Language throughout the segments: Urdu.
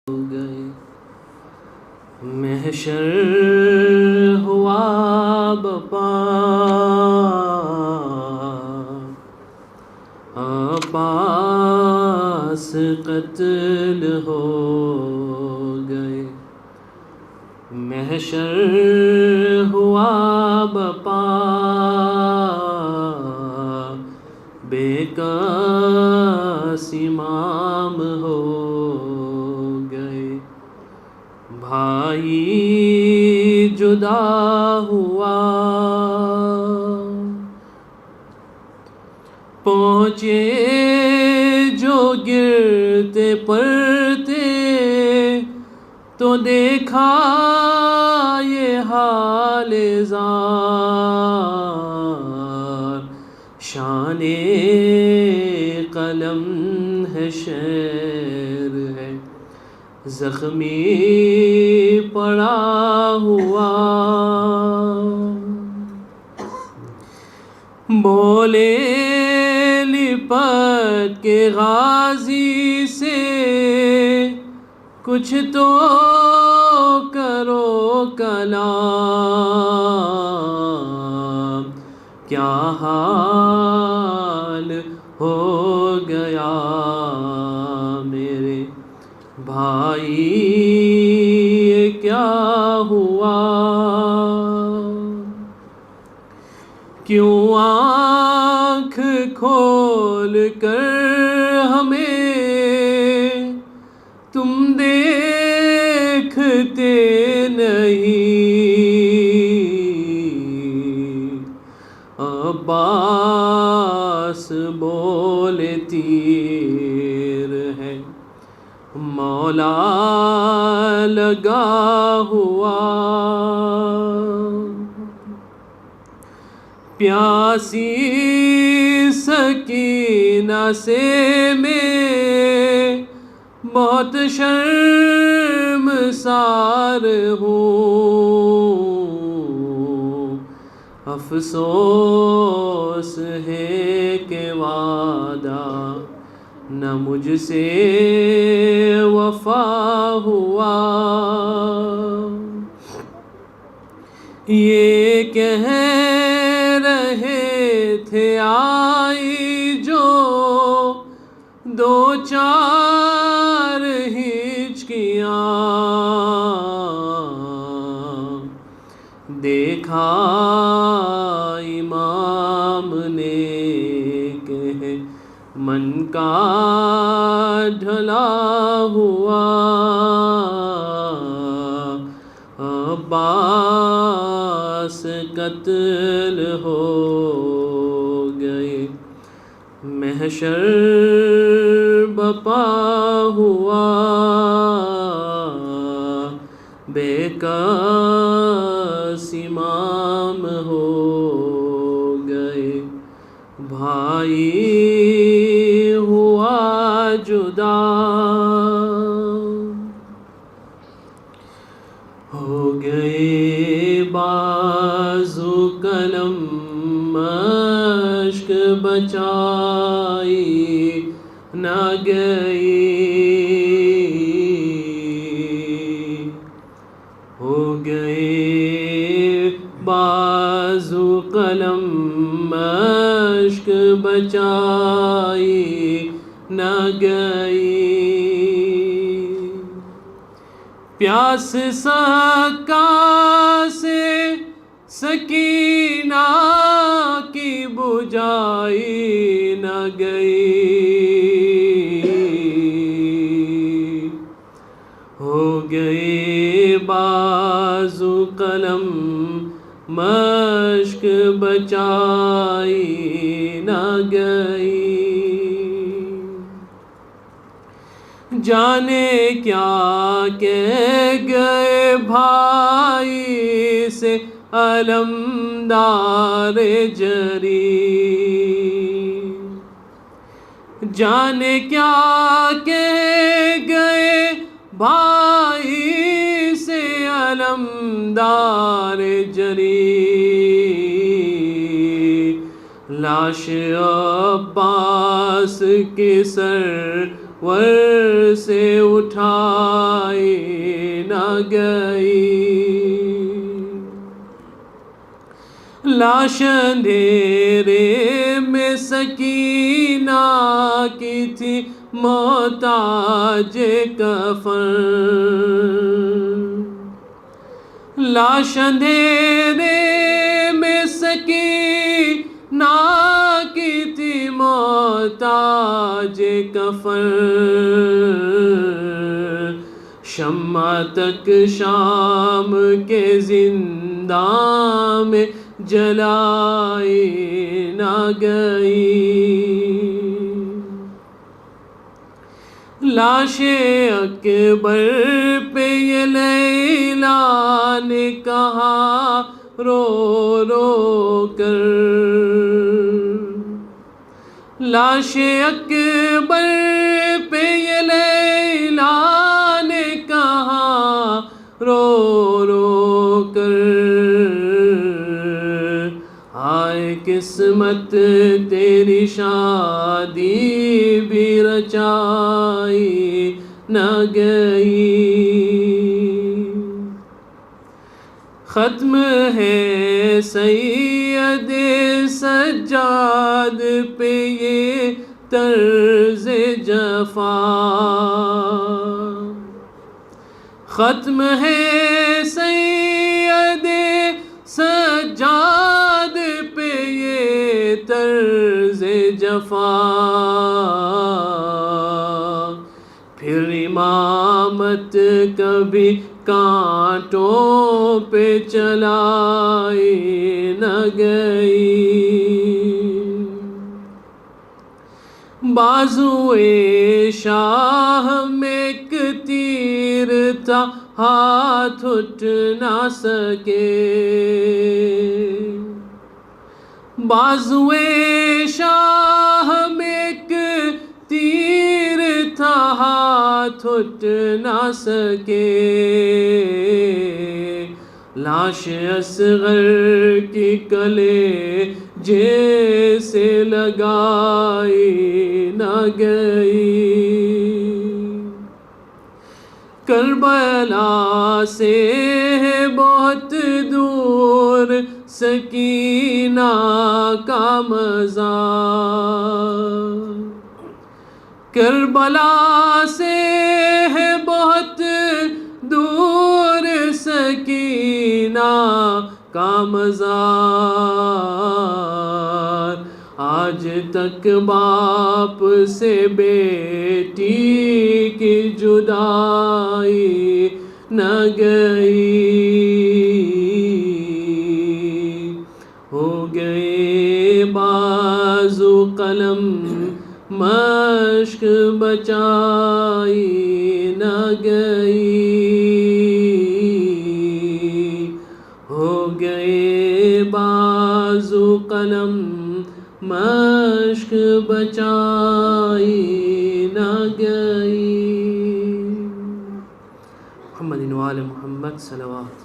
گئے، محشر ہوا بپا، عباس قتل ہو گئے، محشر ہوا بپا، بے کس امام ہو گئے، بھائی جدا ہوا، پہنچے جو گرتے پڑتے تو دیکھا یہ حال زار، شان قلم ہے شعر ہے، زخمی پڑا ہوا، بولے لپٹ کے غازی سے کچھ تو کرو کلام، کیا حال ہو گیا میرے بھائی، یہ کیا ہوا، کیوں آنکھ کھول کر ہمیں تم دیکھتے نہیں، عباس بولے تیر ہے مولا لگا ہوا، پیاسی سکینہ سے میں بہت شرمسار ہوں، افسوس ہے کہ وعدہ نہ مجھ سے وفا ہوا، یہ کہہ رہے تھے آئی جو دو چار ہچکیاں، دیکھا امام نے کہ من کا ڈھلا ہوا، عباس قتل ہو گئے، محشر بپا ہوا، بے کس امام ہو گئے، بھائی ہوا جدا، ہو گئے بازو قلم مشق بچائی نہ گئی، ہو گئے بازو قلم مشق بچائی نہ گئی، پیاس سکا سے سکینہ کی بجھائی نہ گئی، ہو گئے بازو قلم مشق بچائی نہ گئی، جانے کیا کہہ گئے بھائی سے علمدار جری، جانے کیا کہہ گئے بھائی سے علمدار جری، لاش عباس کے سر ور سے اٹھائی نہ گئی، لاش اندھیرے میں سکینہ کی تھی محتاج کفن، لاش اندھیرے میں سکینہ کی تھی محتاج کفن، شمع تک شام کے زنداں میں جلائی نہ گئی، لاش اکبر پہ یہ لیلا نے کہا رو رو کر، لاش اکبر پہ یہ لیلا نے کہا رو رو کر، ہائے قسمت تیری شادی بھی رچائی نہ گئی، ختم ہے سید سجاد پہ یہ طرز جفا، ختم ہے سید سجاد پہ یہ طرز جفا، پھر امامت کبھی کانٹوں پہ چلائی نہ گئی، بازوئے شاہ میں ایک تیر تھا ہاتھ اٹھ نہ سکے، بازوئے شاہ میں ایک تیر تھا ہاتھ اٹھ نہ سکے، لاش اصغر کی کلے جیسے لگائی نہ گئی، کربلا سے ہے بہت دور سکینہ کا مزار، کربلا سے ہے بہت دور سکینہ کا مزار، آج تک باپ سے بیٹی کی جدائی نہ گئی، ہو گئے بازو قلم مشق بچائی نہ گئی، ہو گئے بازو قلم مشق بچائی نہ گئی، محمد وآل محمد صلوات۔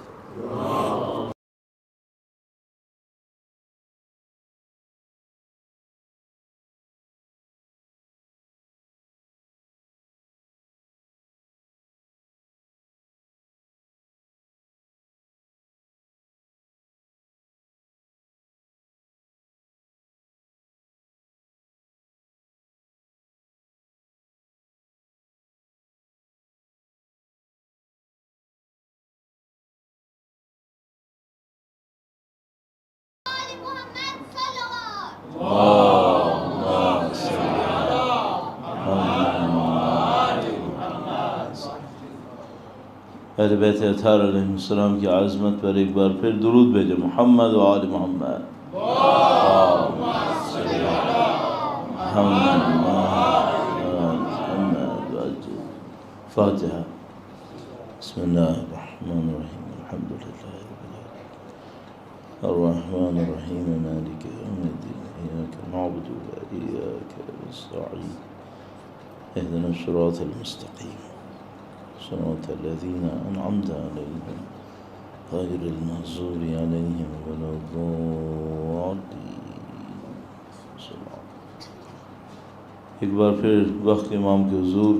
اہل بیت اطہار علیہ السلام کی عظمت پر ایک بار پھر درود بھیجے، محمد و آل محمد، فاتحہ۔ بسم اللہ الرحمن الرحیم، الحمد للہ رب العالمین، الرحمن الرحیم، مالک یوم الدین، ایاک نعبد و ایاک نستعین، اهدنا الصراط المستقیم، صراط الذین انعمت علیہم غیر المغضوب علیہم ولا الضالین۔ ایک بار پھر وقت امام کے حضور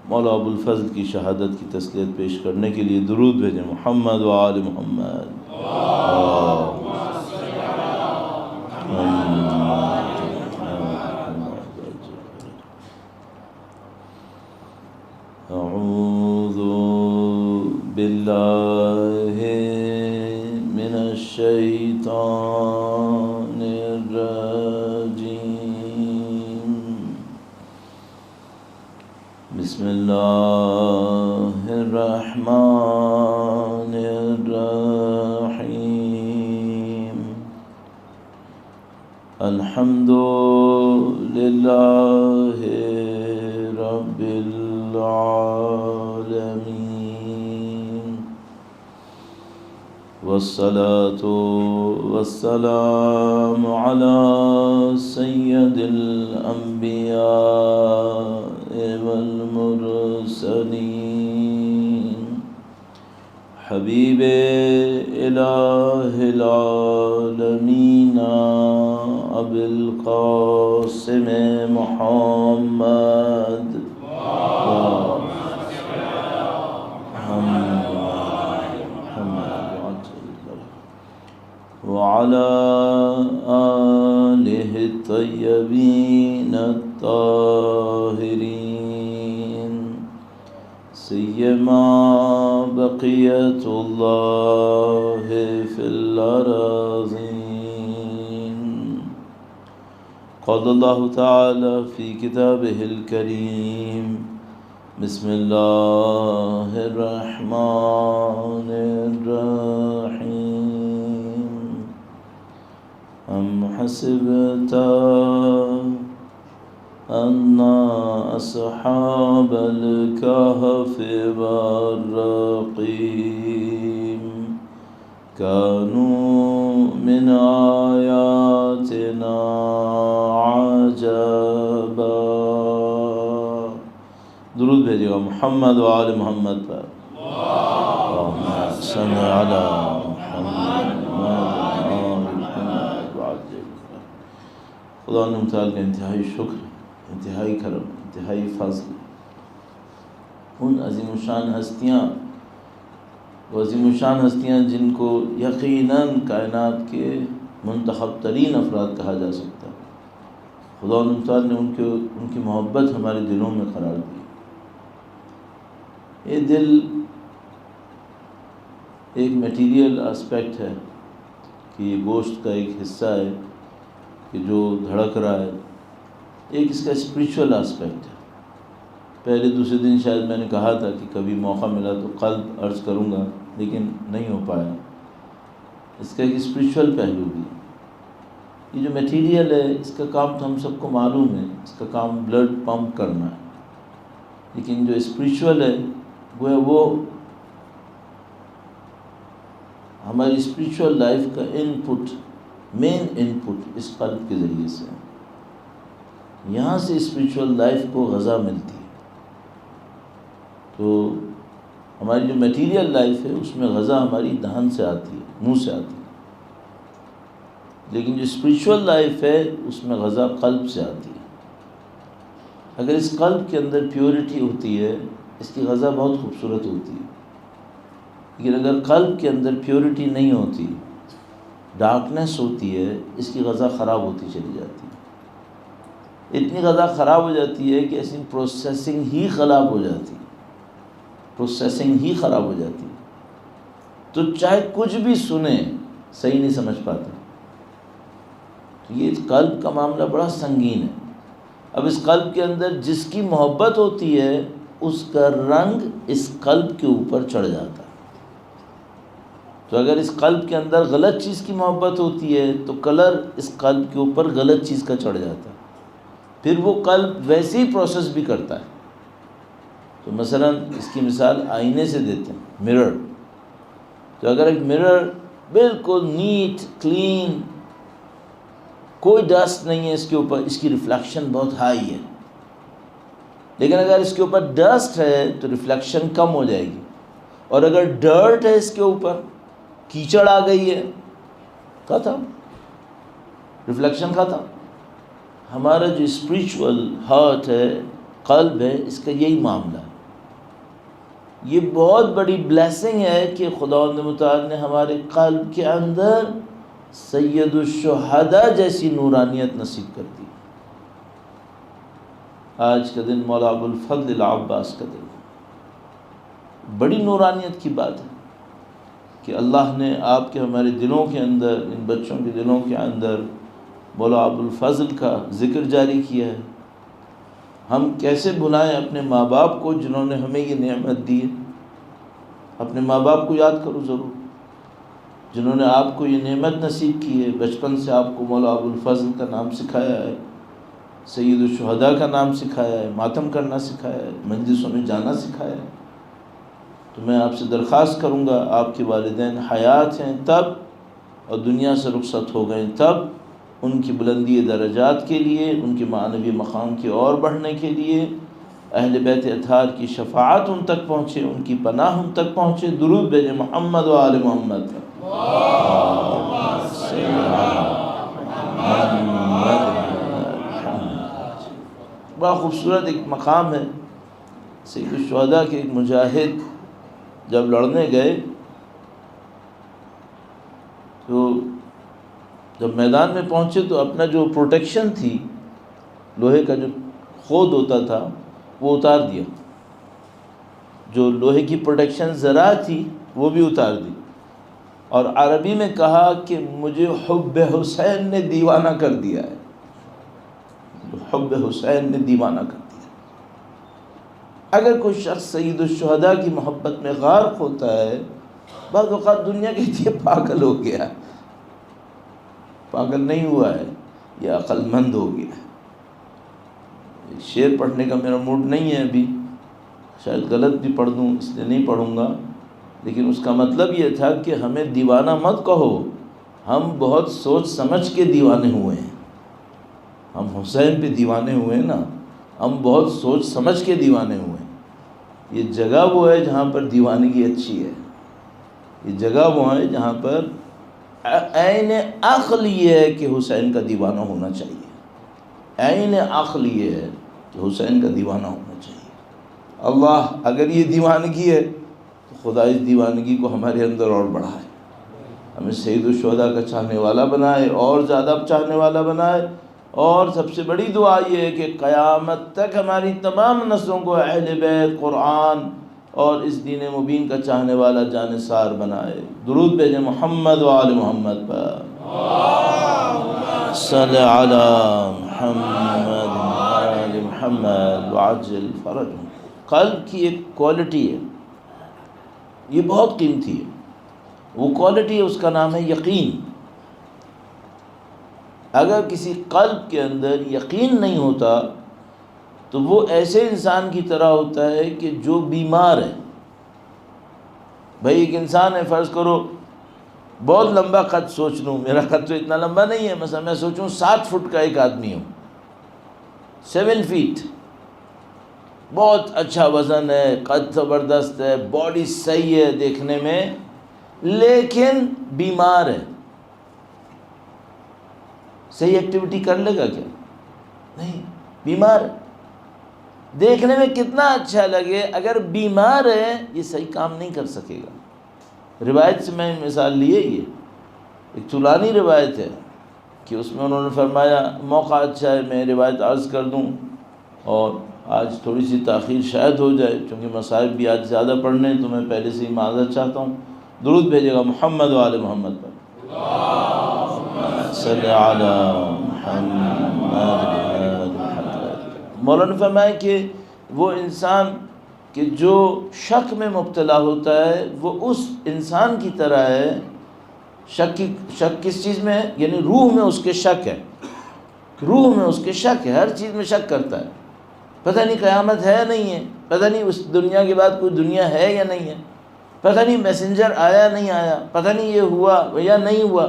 مولا ابو الفضل کی شہادت کی تسلیت پیش کرنے کے لیے درود بھیجیں. محمد و آل محمد. اعوذ باللہ من الشیطان الرجیم. بسم اللہ الرحمن الرحیم. الحمد للہ رب العالمین والصلاة والسلام على سید الانبیاء والمرسلین حبیب الہ العالمین ابی القاسم محمد وعلى آلہ الطیبین الطاہرین سیما بقیت اللہ فی الارضین. قال اللہ تعالی فی کتابہ الکریم بسم اللہ الرحمن الرحیم. ام حسبت ان اصحاب الكهف والرقیم كانوا من آیاتنا عجبا. درود بھیجیے گا محمد و آل محمد پر. اللہم صل علی محمد و آل محمد. خدا متعال کا انتہائی شکر، انتہائی کرم، انتہائی فضل. ان عظیم الشان ہستیاں، وہ عظیم الشان ہستیاں جن کو یقیناً کائنات کے منتخب ترین افراد کہا جا سکتا ہے. خدا متعال نے ان کی محبت ہمارے دلوں میں قرار دی. یہ دل ایک میٹیریل اسپیکٹ ہے کہ یہ گوشت کا ایک حصہ ہے کہ جو دھڑک رہا ہے. ایک اس کا اسپریچول اسپیکٹ ہے. پہلے دوسرے دن شاید میں نے کہا تھا کہ کبھی موقع ملا تو قلب عرض کروں گا، لیکن نہیں ہو پایا. اس کا ایک اسپریچول پہلو بھی. یہ جو میٹیریل ہے اس کا کام تو ہم سب کو معلوم ہے، اس کا کام بلڈ پمپ کرنا ہے. لیکن جو اسپریچول ہے وہ ہماری اسپریچول لائف کا مین ان پٹ اس قلب کے ذریعے سے. یہاں سے اسپریچول لائف کو غذا ملتی ہے. تو ہماری جو میٹیریل لائف ہے اس میں غذا ہماری دہن سے آتی ہے، منہ سے آتی ہے. لیکن جو اسپریچول لائف ہے اس میں غذا قلب سے آتی ہے. اگر اس قلب کے اندر پیورٹی ہوتی ہے اس کی غذا بہت خوبصورت ہوتی ہے. لیکن اگر قلب کے اندر پیورٹی نہیں ہوتی، ڈارکنیس ہوتی ہے، اس کی غذا خراب ہوتی چلی جاتی ہے. اتنی غذا خراب ہو جاتی ہے کہ ایسی پروسیسنگ ہی خراب ہو جاتی ہے. تو چاہے کچھ بھی سنیں صحیح نہیں سمجھ پاتے. تو یہ قلب کا معاملہ بڑا سنگین ہے. اب اس قلب کے اندر جس کی محبت ہوتی ہے اس کا رنگ اس قلب کے اوپر چڑھ جاتا ہے. تو اگر اس قلب کے اندر غلط چیز کی محبت ہوتی ہے تو کلر اس قلب کے اوپر غلط چیز کا چڑھ جاتا ہے. پھر وہ قلب ویسے ہی پروسیس بھی کرتا ہے. تو مثلا اس کی مثال آئینے سے دیتے ہیں، مرر. تو اگر ایک مرر بالکل نیٹ کلین، کوئی ڈسٹ نہیں ہے اس کے اوپر، اس کی ریفلیکشن بہت ہائی ہے. لیکن اگر اس کے اوپر ڈسٹ ہے تو ریفلیکشن کم ہو جائے گی. اور اگر ڈرٹ ہے اس کے اوپر، کیچڑ آ گئی ہے، ختم، ریفلیکشن ختم. ہمارا جو اسپریچول ہارٹ ہے، قلب ہے، اس کا یہی معاملہ ہے۔ یہ بہت بڑی بلیسنگ ہے کہ خداوند متعال نے ہمارے قلب کے اندر سید الشہداء جیسی نورانیت نصیب کر دی۔ آج کا دن مولا ابو الفضل العباس کا دن، بڑی نورانیت کی بات ہے کہ اللہ نے آپ کے ہمارے دلوں کے اندر، ان بچوں کے دلوں کے اندر مولا ابو الفضل کا ذکر جاری کیا ہے۔ ہم کیسے بھلائیں اپنے ماں باپ کو جنہوں نے ہمیں یہ نعمت دی ہے۔ اپنے ماں باپ کو یاد کرو ضرور، جنہوں نے آپ کو یہ نعمت نصیب کی ہے۔ بچپن سے آپ کو مولا ابو الفضل کا نام سکھایا ہے، سید الشہداء کا نام سکھایا ہے، ماتم کرنا سکھایا ہے، مجلسوں میں جانا سکھایا ہے۔ تو میں آپ سے درخواست کروں گا، آپ کے والدین حیات ہیں تب اور دنیا سے رخصت ہو گئے تب، ان کی بلندی درجات کے لیے، ان کے معنوی مقام کی اور بڑھنے کے لیے اہل بیت اطہار کی شفاعت ان تک پہنچے، ان کی پناہ ان تک پہنچے۔ درود بھیجیں محمد و آل محمد پر۔ بڑا خوبصورت ایک مقام ہے۔ سید الشہداء کے ایک مجاہد جب لڑنے گئے تو جب میدان میں پہنچے تو اپنا جو پروٹیکشن تھی، لوہے کا جو خود ہوتا تھا وہ اتار دیا، جو لوہے کی پروٹیکشن ذرا تھی وہ بھی اتار دی، اور عربی میں کہا کہ مجھے حب حسین نے دیوانہ کر دیا ہے، حب حسین نے دیوانہ کر دیا۔ اگر کوئی شخص سید الشہداء کی محبت میں غارق ہوتا ہے، بعض اوقات دنیا کہتی ہے پاگل ہو گیا، پاگل نہیں ہوا ہے، یہ عقل مند ہو گیا ہے۔ شعر پڑھنے کا میرا موڈ نہیں ہے ابھی، شاید غلط بھی پڑھ دوں، اس لیے نہیں پڑھوں گا، لیکن اس کا مطلب یہ تھا کہ ہمیں دیوانہ مت کہو، ہم بہت سوچ سمجھ کے دیوانے ہوئے ہیں۔ ہم حسین پہ دیوانے ہوئے نا، ہم بہت سوچ سمجھ کے دیوانے ہوئے ہیں۔ یہ جگہ وہ ہے جہاں پر دیوانگی اچھی ہے، یہ جگہ وہ ہے جہاں پر عین عقل یہ ہے کہ حسین کا دیوانہ ہونا چاہیے، عین عقل یہ ہے کہ حسین کا دیوانہ ہونا چاہیے۔ اللہ اگر یہ دیوانگی ہے تو خدا اس دیوانگی کو ہمارے اندر اور بڑھائے، ہمیں سید الشہداء کا چاہنے والا بنائے، اور زیادہ چاہنے والا بنائے۔ اور سب سے بڑی دعا یہ ہے کہ قیامت تک ہماری تمام نسلوں کو اہل بیت، قرآن اور اس دین مبین کا چاہنے والا جانثار بنائے۔ درود بھیجیں محمد و آل محمد پر۔ صلی علی محمد و آل محمد وعجل فرجهم۔ قلب کی ایک کوالٹی ہے، یہ بہت قیمتی ہے، وہ کوالٹی ہے، اس کا نام ہے یقین۔ اگر کسی قلب کے اندر یقین نہیں ہوتا تو وہ ایسے انسان کی طرح ہوتا ہے کہ جو بیمار ہے۔ بھائی ایک انسان ہے، فرض کرو بہت لمبا قد سوچ لوں، میرا قد تو اتنا لمبا نہیں ہے، مثلا میں سوچوں 7 فٹ کا ایک آدمی ہوں، 7 فیٹ، بہت اچھا وزن ہے، قد زبردست ہے، باڈی صحیح ہے دیکھنے میں، لیکن بیمار ہے۔ صحیح ایکٹیویٹی کر لے گا کیا؟ نہیں، بیمار ہے۔ دیکھنے میں کتنا اچھا لگے، اگر بیمار ہے یہ صحیح کام نہیں کر سکے گا۔ روایت سے میں مثال لیے، یہ ایک طولانی روایت ہے کہ اس میں انہوں نے فرمایا، موقع اچھا ہے میں روایت عرض کر دوں، اور آج تھوڑی سی تاخیر شاید ہو جائے چونکہ مصائب بھی آج زیادہ پڑھنے ہیں، تو میں پہلے سے ہی معذرت چاہتا ہوں۔ درود بھیجے گا محمد و آل محمد پر۔ صلی علی محمد۔ مولانا فرمائے کہ وہ انسان کہ جو شک میں مبتلا ہوتا ہے وہ اس انسان کی طرح ہے، شک کس چیز میں ہے؟ یعنی روح میں اس کے شک ہے، روح میں اس کے شک ہے، ہر چیز میں شک کرتا ہے، پتہ نہیں قیامت ہے نہیں ہے، پتہ نہیں اس دنیا کے بعد کوئی دنیا ہے یا نہیں ہے، پتہ نہیں میسنجر آیا نہیں آیا، پتہ نہیں یہ ہوا یا نہیں ہوا۔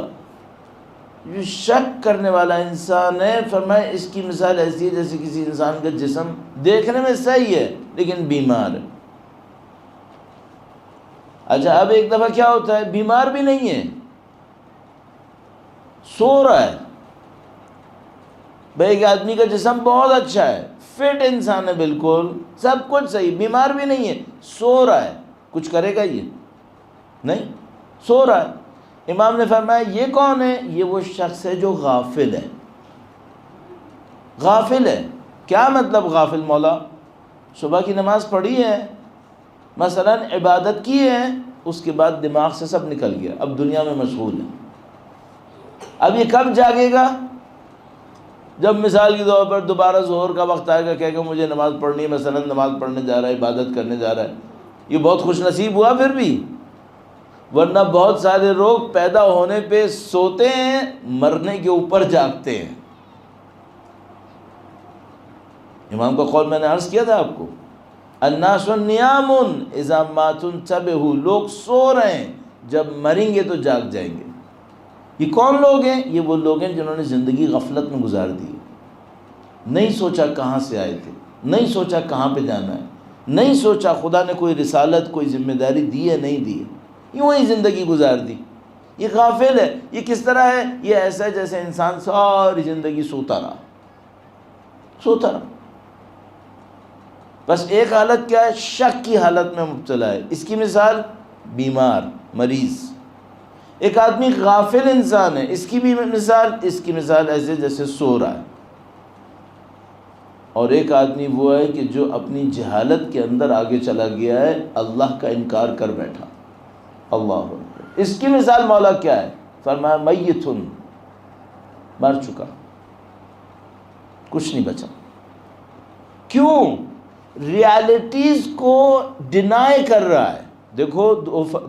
جو شک کرنے والا انسان ہے، فرمائے اس کی مثال ایسی ہے جیسے کسی انسان کا جسم دیکھنے میں صحیح ہے لیکن بیمار ہے۔ اچھا اب ایک دفعہ کیا ہوتا ہے، بیمار بھی نہیں ہے، سو رہا ہے، بھائی ایک آدمی کا جسم بہت اچھا ہے، فٹ انسان ہے، بالکل سب کچھ صحیح، بیمار بھی نہیں ہے، سو رہا ہے، کچھ کرے گا یہ؟ نہیں، سو رہا ہے۔ امام نے فرمایا یہ کون ہے؟ یہ وہ شخص ہے جو غافل ہے۔ غافل ہے، کیا مطلب غافل مولا؟ صبح کی نماز پڑھی ہے، مثلا عبادت کی ہے، اس کے بعد دماغ سے سب نکل گیا، اب دنیا میں مشغول ہے۔ اب یہ کب جاگے گا؟ جب مثال کے طور پر دوبارہ ظہر کا وقت آئے گا، کہے گا مجھے نماز پڑھنی ہے، مثلا نماز پڑھنے جا رہا ہے، عبادت کرنے جا رہا ہے، یہ بہت خوش نصیب ہوا پھر بھی، ورنہ بہت سارے لوگ پیدا ہونے پہ سوتے ہیں، مرنے کے اوپر جاگتے ہیں۔ امام کا قول میں نے عرض کیا تھا آپ کو، الناس نیام اذا ماتوا انتبہوا، لوگ سو رہے ہیں، جب مریں گے تو جاگ جائیں گے۔ یہ کون لوگ ہیں؟ یہ وہ لوگ ہیں جنہوں نے زندگی غفلت میں گزار دی، نہیں سوچا کہاں سے آئے تھے، نہیں سوچا کہاں پہ جانا ہے، نہیں سوچا خدا نے کوئی رسالت، کوئی ذمہ داری دی ہے نہیں دی ہے، یوں ہی زندگی گزار دی۔ یہ غافل ہے۔ یہ کس طرح ہے؟ یہ ایسا ہے جیسے انسان ساری زندگی سوتا رہا، سوتا رہا، بس ایک حالت کیا ہے؟ شک کی حالت میں مبتلا ہے۔ اس کی مثال بیمار، مریض۔ ایک آدمی غافل انسان ہے، اس کی بھی مثال، اس کی مثال ایسے جیسے سو رہا ہے۔ اور ایک آدمی وہ ہے کہ جو اپنی جہالت کے اندر آگے چلا گیا ہے، اللہ کا انکار کر بیٹھا۔ اللہ اکبر۔ اس کی مثال مولا کیا ہے؟ فرمایا میتن، مر چکا، کچھ نہیں بچا۔ کیوں؟ ریالٹیز کو ڈینائی کر رہا ہے۔ دیکھو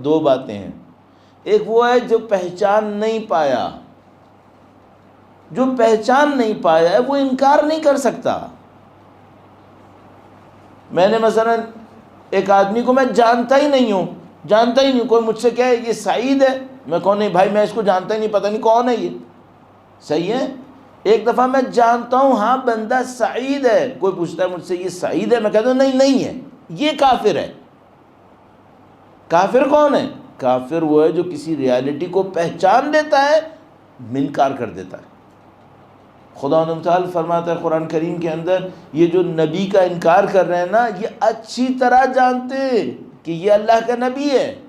دو باتیں ہیں، ایک وہ ہے جو پہچان نہیں پایا، جو پہچان نہیں پایا ہے وہ انکار نہیں کر سکتا۔ میں نے مثلا ایک آدمی کو میں جانتا ہی نہیں ہوں، جانتا ہی نہیں، کوئی مجھ سے کہے یہ سعید ہے، میں کہوں نہیں بھائی میں اس کو جانتا ہی نہیں، پتہ نہیں کون ہے یہ، صحیح ہے؟ ایک دفعہ میں جانتا ہوں ہاں بندہ سعید ہے، کوئی پوچھتا ہے مجھ سے یہ سعید ہے، میں کہتا ہوں نہیں نہیں ہے، یہ کافر ہے۔ کافر کون ہے؟ کافر وہ ہے جو کسی ریالٹی کو پہچان لیتا ہے، انکار کر دیتا ہے۔ خدا تعالیٰ فرماتا ہے قرآن کریم کے اندر، یہ جو نبی کا انکار کر رہے ہیں نا، یہ اچھی طرح جانتے کہ یہ اللہ کا نبی ہے۔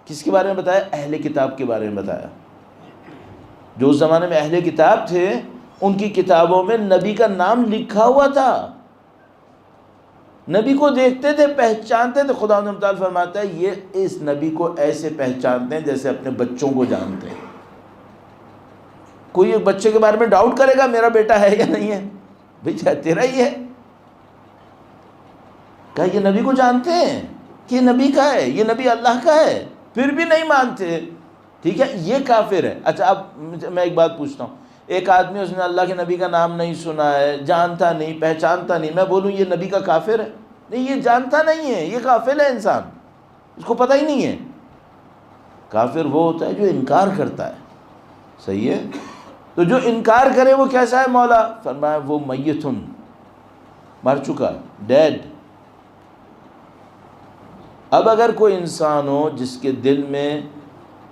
کس کے بارے میں بتایا؟ اہل کتاب کے بارے میں بتایا۔ جو اس زمانے میں اہل کتاب تھے، ان کی کتابوں میں نبی کا نام لکھا ہوا تھا، نبی کو دیکھتے تھے، پہچانتے تھے۔ خدا تعالیٰ فرماتا ہے یہ اس نبی کو ایسے پہچانتے ہیں جیسے اپنے بچوں کو جانتے ہیں۔ کوئی ایک بچے کے بارے میں ڈاؤٹ کرے گا میرا بیٹا ہے یا نہیں ہے؟ بھئی تیرا ہی ہے۔ کہا یہ نبی کو جانتے ہیں کہ یہ نبی کا ہے، یہ نبی اللہ کا ہے، پھر بھی نہیں مانتے، ٹھیک ہے، یہ کافر ہے۔ اچھا اب میں ایک بات پوچھتا ہوں، ایک آدمی اس نے اللہ کے نبی کا نام نہیں سنا ہے، جانتا نہیں، پہچانتا نہیں، میں بولوں یہ نبی کا کافر ہے؟ نہیں، یہ جانتا نہیں ہے، یہ غافل ہے انسان، اس کو پتہ ہی نہیں ہے۔ کافر وہ ہوتا ہے جو انکار کرتا ہے، صحیح ہے؟ تو جو انکار کرے وہ کیسا ہے مولا؟ فرمایا وہ میتن، مر چکا، ڈیڈ۔ اب اگر کوئی انسان ہو جس کے دل میں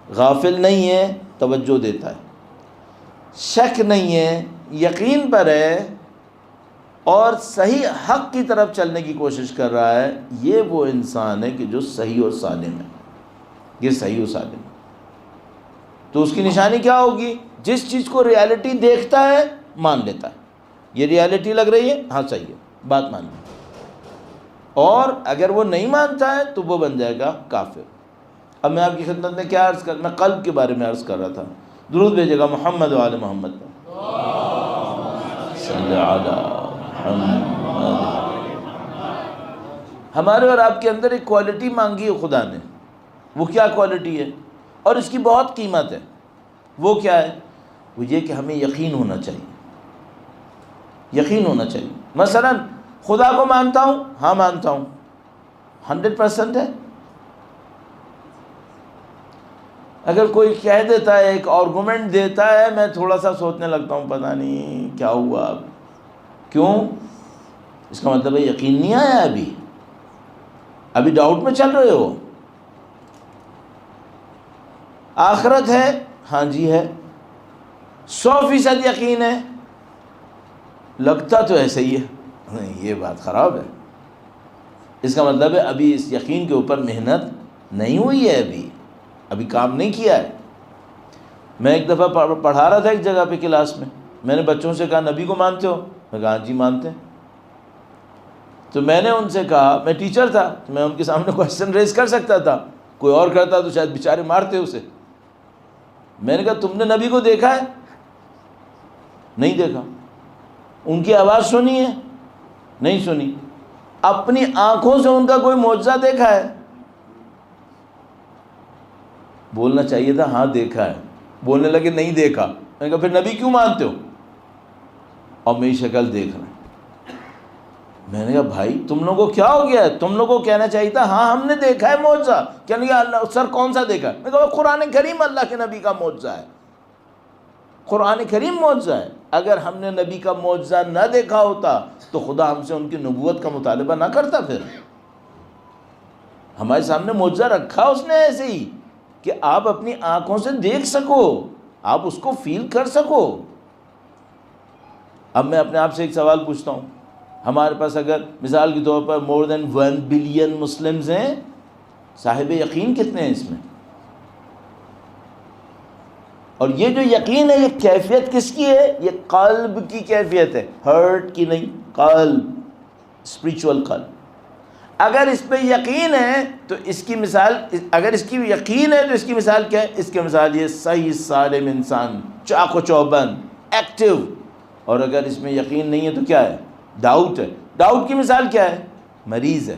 غافل نہیں ہے، توجہ دیتا ہے، شک نہیں ہے، یقین پر ہے، اور صحیح حق کی طرف چلنے کی کوشش کر رہا ہے، یہ وہ انسان ہے کہ جو صحیح و سالم ہے، یہ صحیح و سالم ہے۔ تو اس کی نشانی کیا ہوگی؟ جس چیز کو ریالٹی دیکھتا ہے مان لیتا ہے، یہ ریالٹی لگ رہی ہے، ہاں صحیح ہے، بات مان لی۔ اور اگر وہ نہیں مانتا ہے تو وہ بن جائے گا کافر۔ اب میں آپ کی خدمت میں کیا عرض میں قلب کے بارے میں عرض کر رہا تھا۔ درود بھیجے گا محمد و آل محمد صلی علی محمد۔ ہمارے اور آپ کے اندر ایک کوالٹی مانگی ہے خدا نے، وہ کیا کوالٹی ہے؟ اور اس کی بہت قیمت ہے۔ وہ کیا ہے؟ وہ یہ کہ ہمیں یقین ہونا چاہیے، یقین ہونا چاہیے۔ مثلا خدا کو مانتا ہوں، ہاں مانتا ہوں، 100% ہے۔ اگر کوئی کہہ دیتا ہے، ایک آرگومنٹ دیتا ہے، میں تھوڑا سا سوچنے لگتا ہوں پتہ نہیں کیا ہوا اب، کیوں؟ اس کا مطلب ہے یقین نہیں آیا، ابھی ڈاؤٹ میں چل رہے ہو۔ آخرت ہے، ہاں جی ہے، 100% یقین ہے، لگتا تو ایسے ہی ہے، نہیں یہ بات خراب ہے. اس کا مطلب ہے ابھی اس یقین کے اوپر محنت نہیں ہوئی ہے، ابھی کام نہیں کیا ہے. میں ایک دفعہ پڑھا رہا تھا ایک جگہ پہ کلاس میں نے بچوں سے کہا نبی کو مانتے ہو؟ میں کہا جی مانتے ہیں. تو میں نے ان سے کہا، میں ٹیچر تھا تو میں ان کے سامنے کویسچن ریز کر سکتا تھا، کوئی اور کرتا تو شاید بیچارے مارتے اسے. میں نے کہا تم نے نبی کو دیکھا ہے؟ نہیں دیکھا. ان کی آواز سنی ہے؟ نہیں سنی. اپنی آنکھوں سے ان کا کوئی معجزہ دیکھا ہے؟ بولنا چاہیے تھا ہاں دیکھا ہے. بولنے لگے نہیں دیکھا. میں نے کہا پھر نبی کیوں مانتے ہو؟ اور میری شکل دیکھ رہے ہیں. میں نے کہا بھائی تم لوگوں کو کیا ہو گیا ہے؟ تم لوگوں کو کہنا چاہیے تھا ہاں ہم نے دیکھا ہے معجزہ. کہنے لگا اللہ سر کون سا دیکھا؟ میں نے کہا قرآن کریم اللہ کے نبی کا معجزہ ہے. قرآن کریم معجزہ ہے. اگر ہم نے نبی کا معجزہ نہ دیکھا ہوتا تو خدا ہم سے ان کی نبوت کا مطالبہ نہ کرتا. پھر ہمارے سامنے معجزہ رکھا اس نے ایسے ہی کہ آپ اپنی آنکھوں سے دیکھ سکو، آپ اس کو فیل کر سکو. اب میں اپنے آپ سے ایک سوال پوچھتا ہوں، ہمارے پاس اگر مثال کے طور پر مور دین 1 بلین مسلمز ہیں، صاحب یقین کتنے ہیں اس میں؟ اور یہ جو یقین ہے یہ کیفیت کس کی ہے؟ یہ قلب کی کیفیت ہے، ہرٹ کی نہیں، قلب، اسپریچول قلب. اگر اس پہ یقین ہے تو اس کی مثال، اگر اس کی یقین ہے تو اس کی مثال کیا ہے؟ اس کی مثال یہ صحیح سالم انسان، چاق و چوبند، ایکٹیو. اور اگر اس میں یقین نہیں ہے تو کیا ہے؟ ڈاؤٹ ہے. ڈاؤٹ کی مثال کیا ہے؟ مریض ہے.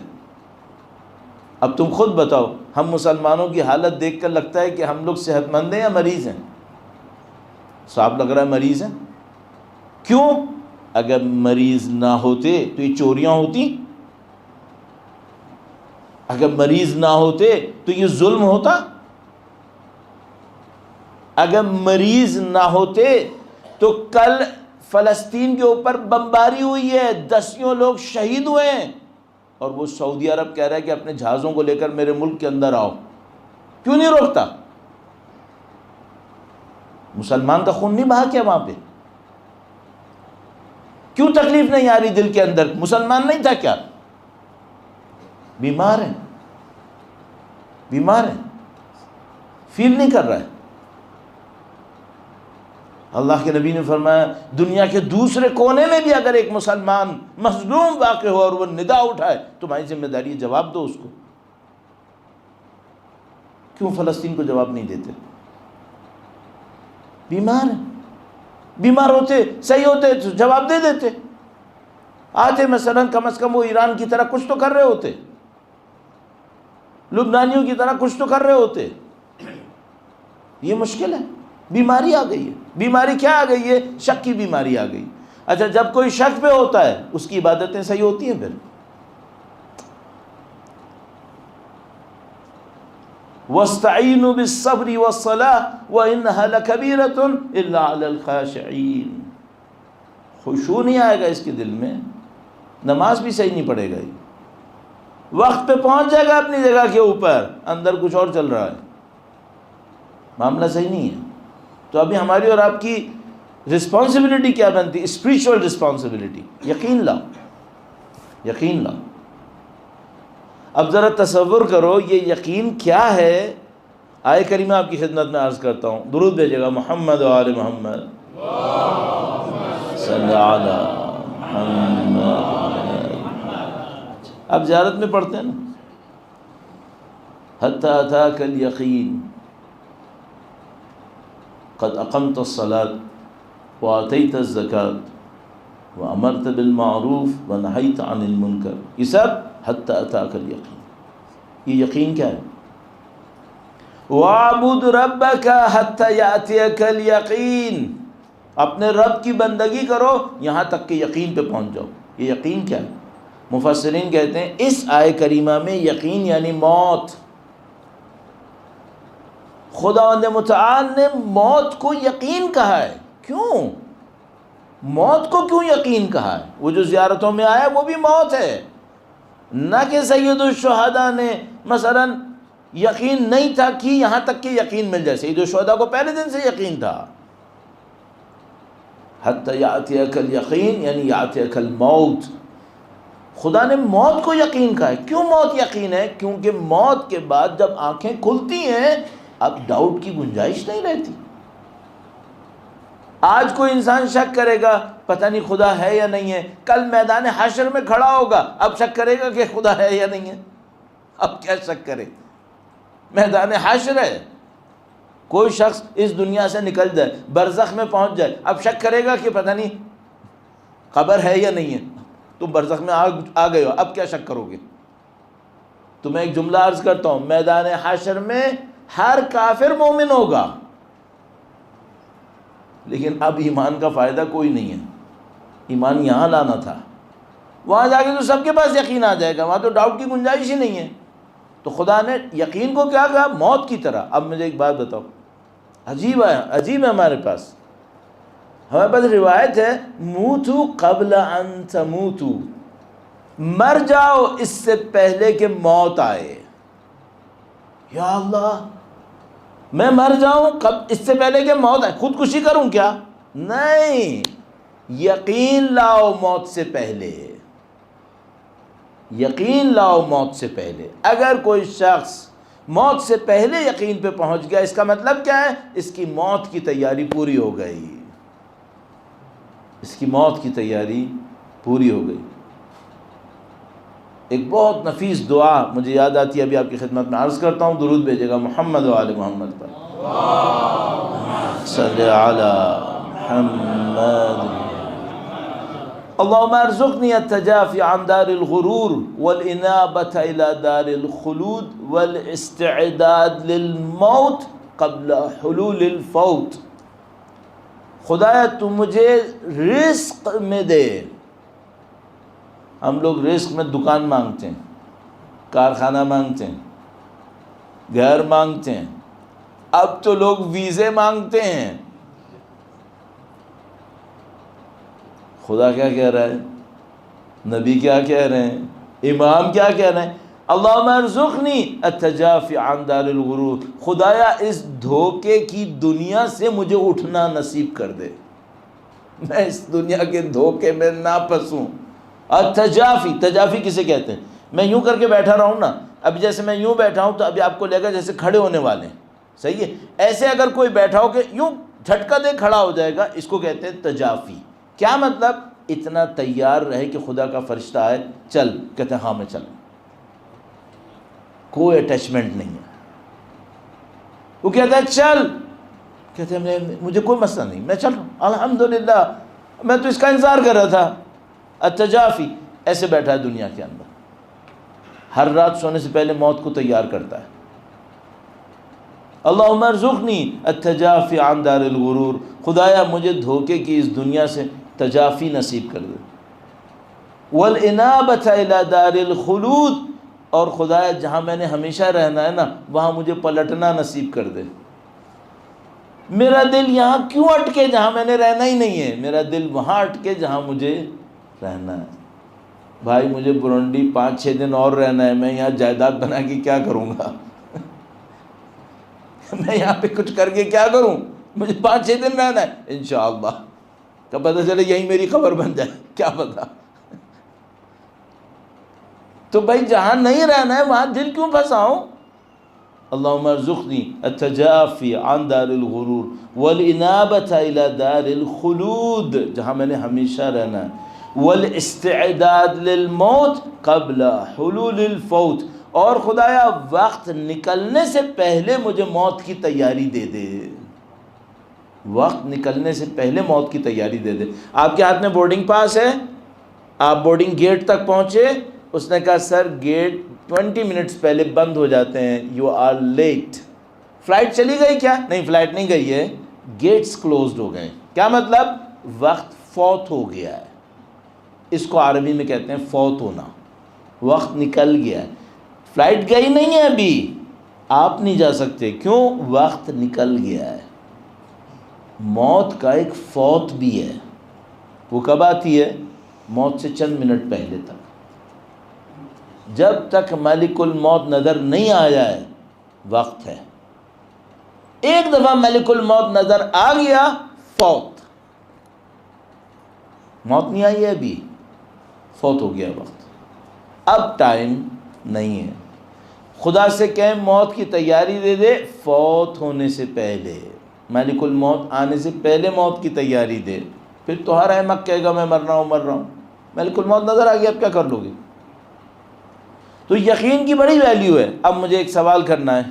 اب تم خود بتاؤ، ہم مسلمانوں کی حالت دیکھ کر لگتا ہے کہ ہم لوگ صحت مند ہیں یا مریض ہیں؟ صاف لگ رہا ہے مریض ہیں. کیوں؟ اگر مریض نہ ہوتے تو یہ چوریاں ہوتی؟ اگر مریض نہ ہوتے تو یہ ظلم ہوتا؟ اگر مریض نہ ہوتے تو کل فلسطین کے اوپر بمباری ہوئی ہے، 10 لوگ شہید ہوئے ہیں، اور وہ سعودی عرب کہہ رہا ہے کہ اپنے جہازوں کو لے کر میرے ملک کے اندر آؤ. کیوں نہیں روکتا؟ مسلمان کا خون نہیں بہا کیا وہاں پہ؟ کیوں تکلیف نہیں آ رہی دل کے اندر؟ مسلمان نہیں تھا کیا؟ بیمار ہیں، بیمار ہیں، فیل نہیں کر رہا ہے. اللہ کے نبی نے فرمایا دنیا کے دوسرے کونے میں بھی اگر ایک مسلمان مظلوم واقع ہو اور وہ ندا اٹھائے تمہاری ذمہ داری ہے جواب دو اس کو. کیوں فلسطین کو جواب نہیں دیتے؟ بیمار ہیں، بیمار ہوتے صحیح ہوتے تو جواب دے دیتے. آتے مثلا کم از کم وہ ایران کی طرح کچھ تو کر رہے ہوتے، لبنانیوں کی طرح کچھ تو کر رہے ہوتے. یہ مشکل ہے. بیماری آ گئی ہے. بیماری کیا آ گئی ہے؟ شک کی بیماری آ گئی. اچھا جب کوئی شک پہ ہوتا ہے اس کی عبادتیں صحیح ہوتی ہیں؟ پھر وَاسْتَعِينُوا بِالصَّبْرِ وَالصَّلَاةِ وَإِنَّهَا لَكَبِيرَةٌ إِلَّا عَلَى الْخَاشِعِينَ. خشوع نہیں آئے گا اس کے دل میں، نماز بھی صحیح نہیں پڑھے گا، وقت پہ پہنچ جائے گا اپنی جگہ کے اوپر، اندر کچھ اور چل رہا ہے، معاملہ صحیح نہیں ہے. تو ابھی ہماری اور آپ کی رسپانسبلٹی کیا بنتی ہے؟ Spiritual responsibility. یقین لاؤ، یقین لاؤ. اب ذرا تصور کرو یہ یقین کیا ہے. آیہ کریمہ آپ کی خدمت میں عرض کرتا ہوں، درود بھیجے گا محمد و آل محمد صلی علی محمد. اب زیارت میں پڑھتے ہیں نا حتی اتاک الیقین قد اقمت الصلاة وآتیت الزکاة وامرت بالمعروف ونہیت عن المنکر. یہ سب حتی اتاک الیقین. یہ یقین کیا ہے؟ وَاعْبُدْ رَبَّكَ حَتَّى يَأْتِيَكَ الْيَقِينَ. اپنے رب کی بندگی کرو یہاں تک کہ یقین پہ پہنچ جاؤ. یہ یقین کیا ہے؟ مفسرین کہتے ہیں اس آیہ کریمہ میں یقین یعنی موت. خداوند متعال نے موت کو یقین کہا ہے. کیوں؟ موت کو کیوں یقین کہا ہے؟ وہ جو زیارتوں میں آیا وہ بھی موت ہے. نہ کہ سید الشہداء نے مثلا یقین نہیں تھا کہ یہاں تک کہ یقین مل جائے. سید الشہداء کو پہلے دن سے یقین تھا. حتی یأتیک الیقین یعنی یأتیک الموت. خدا نے موت کو یقین کہا ہے. کیوں موت یقین ہے؟ کیونکہ موت کے بعد جب آنکھیں کھلتی ہیں اب ڈاؤٹ کی گنجائش نہیں رہتی. آج کوئی انسان شک کرے گا پتہ نہیں خدا ہے یا نہیں ہے، کل میدان حشر میں کھڑا ہوگا اب شک کرے گا کہ خدا ہے یا نہیں ہے. اب کیا شک کرے؟ میدان حشر ہے. کوئی شخص اس دنیا سے نکل جائے، برزخ میں پہنچ جائے، اب شک کرے گا کہ پتہ نہیں قبر ہے یا نہیں ہے. تم برزخ میں آ گئے ہو، اب کیا شک کرو گے؟ تو میں ایک جملہ عرض کرتا ہوں، میدان حشر میں ہر کافر مومن ہوگا، لیکن اب ایمان کا فائدہ کوئی نہیں ہے. ایمان یہاں لانا تھا، وہاں جا کے تو سب کے پاس یقین آ جائے گا، وہاں تو ڈاؤٹ کی گنجائش ہی نہیں ہے. تو خدا نے یقین کو کیا کہا؟ موت کی طرح. اب مجھے ایک بات بتاؤ، عجیب ہے ہمارے پاس روایت ہے، موتو قبل ان تموتو، مر جاؤ اس سے پہلے کہ موت آئے. یا اللہ، میں مر جاؤں اس سے پہلے کہ موت آئے؟ خودکشی کروں کیا؟ نہیں، یقین لاؤ موت سے پہلے، یقین لاؤ موت سے پہلے. اگر کوئی شخص موت سے پہلے یقین پہ پہنچ گیا، اس کا مطلب کیا ہے؟ اس کی موت کی تیاری پوری ہو گئی، اس کی موت کی تیاری پوری ہو گئی. ایک بہت نفیس دعا مجھے یاد آتی ہے، ابھی آپ کی خدمت میں عرض کرتا ہوں. درود بھیجے گا محمد و آل محمد پر. صلی علی محمد. اللہم ارزقنی التجافی عن دار الغرور والانابة الى دار الخلود والاستعداد للموت قبل حلول الفوت. خدایا تو مجھے رزق میں دے. ہم لوگ رزق میں دکان مانگتے ہیں، کارخانہ مانگتے ہیں، گھر مانگتے ہیں، اب تو لوگ ویزے مانگتے ہیں. خدا کیا کہہ رہا ہے؟ نبی کیا کہہ رہے ہیں؟ امام کیا کہہ رہے ہیں؟ اللہم ارزقنی التجافی عن دار الغرور. خدایا اس دھوکے کی دنیا سے مجھے اٹھنا نصیب کر دے، میں اس دنیا کے دھوکے میں نہ پھنسوں. التجافی، تجافی کسے کہتے ہیں؟ میں یوں کر کے بیٹھا رہا ہوں نا، اب جیسے میں یوں بیٹھا ہوں تو ابھی آپ کو لے گا جیسے کھڑے ہونے والے ہیں، صحیح ہے؟ ایسے اگر کوئی بیٹھا ہو کہ یوں جھٹکا دے کھڑا ہو جائے گا، اس کو کہتے ہیں تجافی. کیا مطلب؟ اتنا تیار رہے کہ خدا کا فرشتہ آئے، چل، کہتے ہیں ہاں میں چل، کوئی اٹیچمنٹ نہیں ہے. وہ کہتا ہے چل، کہتے ہیں مجھے کوئی مسئلہ نہیں، میں چل رہا ہوں، الحمدللہ، میں تو اس کا انتظار کر رہا تھا. التجافی ایسے بیٹھا ہے دنیا کے اندر، ہر رات سونے سے پہلے موت کو تیار کرتا ہے. اللہم ارزقنی التجافی عن دار الغرور. خدایا مجھے دھوکے کی اس دنیا سے تجافی نصیب کر دے. والانابة الى دار الخلود، اور خدایا جہاں میں نے ہمیشہ رہنا ہے نا وہاں مجھے پلٹنا نصیب کر دے. میرا دل یہاں کیوں اٹکے جہاں میں نے رہنا ہی نہیں ہے؟ میرا دل وہاں اٹکے جہاں مجھے رہنا ہے. بھائی مجھے برونڈی 5-6 دن اور رہنا ہے، میں یہاں جائیداد بنا کے کیا کروں گا؟ میں یہاں پہ کچھ کر کے کیا کروں؟ مجھے 5-6 دن رہنا ہے، انشاءاللہ کیا پتہ چلے یہی میری خبر بن جائے، کیا پتہ. تو بھائی جہاں نہیں رہنا ہے وہاں دل کیوں پھنساؤں؟ اللہم ارزقنی التجافی عن دار الغرور والانابة الى دار الخلود، جہاں میں نے ہمیشہ رہنا ہے. والاستعداد للموت قبل حلول الفوت، اور خدایا وقت نکلنے سے پہلے مجھے موت کی تیاری دے دے. وقت نکلنے سے پہلے موت کی تیاری دے دے. آپ کے ہاتھ میں بورڈنگ پاس ہے، آپ بورڈنگ گیٹ تک پہنچے، اس نے کہا سر گیٹ 20 منٹس پہلے بند ہو جاتے ہیں، یو آر لیٹ. فلائٹ چلی گئی کیا؟ نہیں، فلائٹ نہیں گئی ہے، گیٹس کلوزڈ ہو گئے. کیا مطلب؟ وقت فوت ہو گیا ہے. اس کو عربی میں کہتے ہیں فوت ہونا، وقت نکل گیا ہے. فلائٹ گئی نہیں ہے ابھی، آپ نہیں جا سکتے، کیوں؟ وقت نکل گیا ہے. موت کا ایک فوت بھی ہے، وہ کب آتی ہے؟ موت سے چند منٹ پہلے تک. جب تک ملک الموت نظر نہیں آیا ہے وقت ہے. ایک دفعہ ملک الموت نظر آ گیا، فوت. موت نہیں آئی ہے ابھی، فوت ہو گیا وقت، اب ٹائم نہیں ہے. خدا سے کہیں موت کی تیاری دے دے فوت ہونے سے پہلے، ملک الموت آنے سے پہلے موت کی تیاری دے. پھر تو ہر احمق کہے گا میں مر رہا ہوں. ملک الموت نظر آ گیا، اب کیا کر لو گے؟ تو یقین کی بڑی ویلیو ہے. اب مجھے ایک سوال کرنا ہے.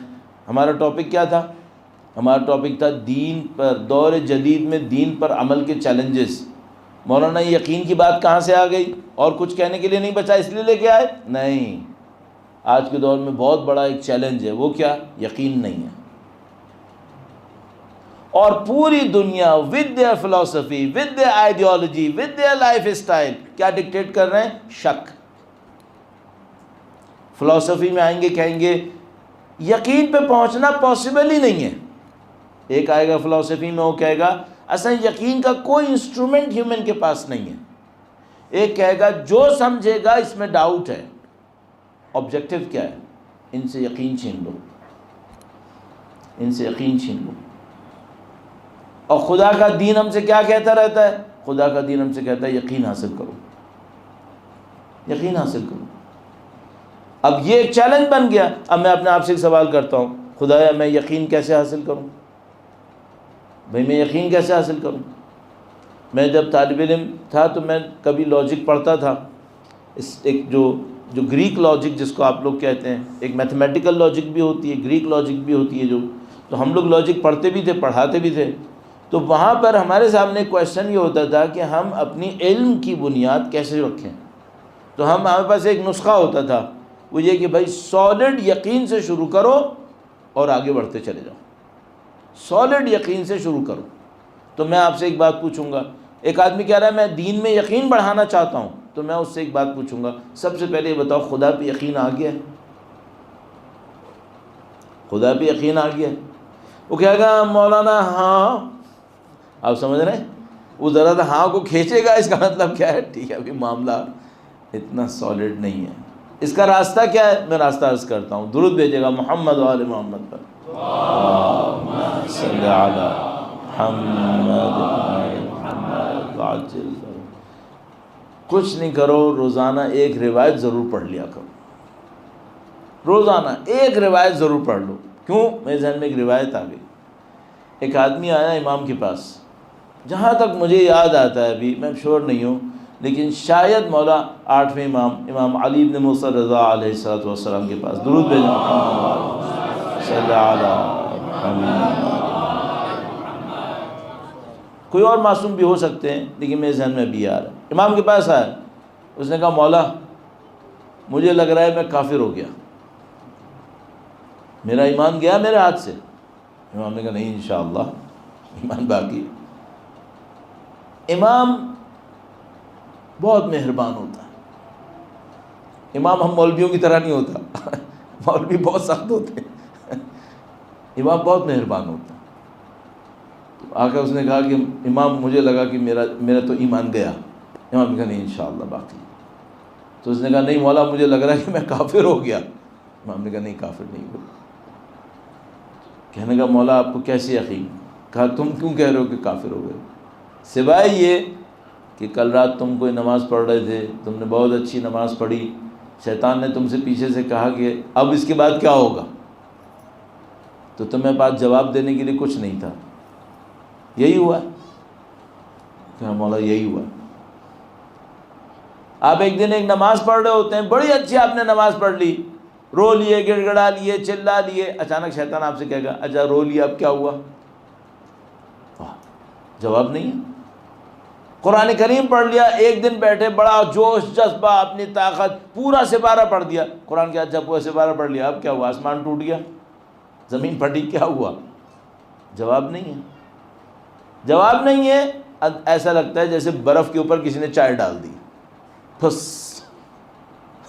ہمارا ٹاپک کیا تھا؟ ہمارا ٹاپک تھا دین پر، دور جدید میں دین پر عمل کے چیلنجز. مولانا یقین کی بات کہاں سے آ گئی؟ اور کچھ کہنے کے لیے نہیں بچا اس لیے لے کے آئے؟ نہیں، آج کے دور میں بہت بڑا ایک چیلنج ہے. وہ کیا؟ یقین نہیں ہے. اور پوری دنیا ود دیئر فلسفی، with their ideology, with their life style کیا ڈکٹیٹ کر رہے ہیں؟ شک. فلسفی میں آئیں گے کہیں گے یقین پہ پہنچنا پاسبل ہی نہیں ہے. ایک آئے گا فلسفی میں وہ کہے گا اصلا یقین کا کوئی انسٹرومنٹ ہیومن کے پاس نہیں ہے. ایک کہے گا جو سمجھے گا اس میں ڈاؤٹ ہے. آبجیکٹو کیا ہے؟ ان سے یقین چھین لو، ان سے یقین چھین لو. اور خدا کا دین ہم سے کیا کہتا رہتا ہے؟ خدا کا دین ہم سے کہتا ہے یقین حاصل کرو، یقین حاصل کرو. اب یہ ایک چیلنج بن گیا. اب میں اپنے آپ سے ایک سوال کرتا ہوں، خدایا میں یقین کیسے حاصل کروں؟ بھئی میں یقین کیسے حاصل کروں؟ میں جب طالب علم تھا تو میں کبھی لاجک پڑھتا تھا. ایک جو گریک لاجک جس کو آپ لوگ کہتے ہیں، ایک میتھمیٹیکل لاجک بھی ہوتی ہے، گریک لاجک بھی ہوتی ہے. تو ہم لوگ لاجک پڑھتے بھی تھے، پڑھاتے بھی تھے. تو وہاں پر ہمارے سامنے کویشچن یہ ہوتا تھا کہ ہم اپنی علم کی بنیاد کیسے رکھیں. تو ہمارے پاس ایک نسخہ ہوتا تھا، وہ یہ کہ بھائی سالڈ یقین سے شروع کرو اور آگے بڑھتے چلے جاؤ. سالڈ یقین سے شروع کرو. تو میں آپ سے ایک بات پوچھوں گا، ایک آدمی کہہ رہا ہے میں دین میں یقین بڑھانا چاہتا ہوں، تو میں اس سے ایک بات پوچھوں گا، سب سے پہلے یہ بتاؤ خدا پہ یقین آ گیا ہے؟ خدا پہ یقین آ گیا ہے؟ وہ کہے گا مولانا ہاں. آپ سمجھ رہے ہیں؟ وہ ذرا سا ہاں کو کھینچے گا، اس کا مطلب کیا ہے؟ ٹھیک ہے ابھی معاملہ اتنا سالڈ نہیں ہے. اس کا راستہ کیا ہے؟ میں راستہ عرض کرتا ہوں. درود بھیجے گا محمد و آل محمد پر. صلی علی محمد وعجل. کچھ نہیں کرو، روزانہ ایک روایت ضرور پڑھ لیا کرو. روزانہ ایک روایت ضرور پڑھ لو. کیوں؟ میرے ذہن میں ایک روایت آ گئی. ایک آدمی آیا امام کے پاس، جہاں تک مجھے یاد آتا ہے، ابھی میں شور نہیں ہوں، لیکن شاید مولا 8ویں امام علی بن موسیٰ رضا علیہ السلام کے پاس. درود بھیجیں صلی علی محمد. کوئی اور معصوم بھی ہو سکتے ہیں لیکن میرے ذہن میں ابھی آ رہا ہے. امام کے پاس آیا، اس نے کہا مولا مجھے لگ رہا ہے میں کافر ہو گیا، میرا ایمان گیا میرے ہاتھ سے. امام نے کہا نہیں انشاءاللہ ایمان باقی. امام بہت مہربان ہوتا ہے. امام ہم مولویوں کی طرح نہیں ہوتا. مولوی بہت سخت ہوتے ہیں، امام بہت مہربان ہوتا ہے. تو آ کر اس نے کہا کہ امام مجھے لگا کہ میرا تو ایمان گیا. امام نے کہا نہیں انشاءاللہ باقی. تو اس نے کہا نہیں مولا مجھے لگ رہا ہے کہ میں کافر ہو گیا. امام نے کہا نہیں کافر نہیں ہو. کہنے کا مولا آپ کو کیسے یقین؟ کہا تم کیوں کہہ رہے ہو کہ کافر ہو گئے؟ سوائے یہ کہ کل رات تم کوئی نماز پڑھ رہے تھے، تم نے بہت اچھی نماز پڑھی، شیطان نے تم سے پیچھے سے کہا کہ اب اس کے بعد کیا ہوگا، تو تمہیں پاس جواب دینے کے لیے کچھ نہیں تھا. یہی ہوا. کہا مولا یہی ہوا. آپ ایک دن ایک نماز پڑھ رہے ہوتے ہیں، بڑی اچھی آپ نے نماز پڑھ لی، رو لیے، گڑ گڑا لیے، چلا لیے. اچانک شیطان آپ سے کہے گا اچھا رو لیا اب کیا ہوا؟ جواب نہیں ہے. قرآن کریم پڑھ لیا، ایک دن بیٹھے بڑا جوش جذبہ، اپنی طاقت، پورا سپارہ پڑھ دیا. قرآن کے اچھا پورا سپارہ پڑھ لیا اب کیا ہوا؟ آسمان ٹوٹ گیا، زمین پھٹی، کیا ہوا؟ جواب نہیں ہے. جواب نہیں ہے. ایسا لگتا ہے جیسے برف کے اوپر کسی نے چائے ڈال دی، بس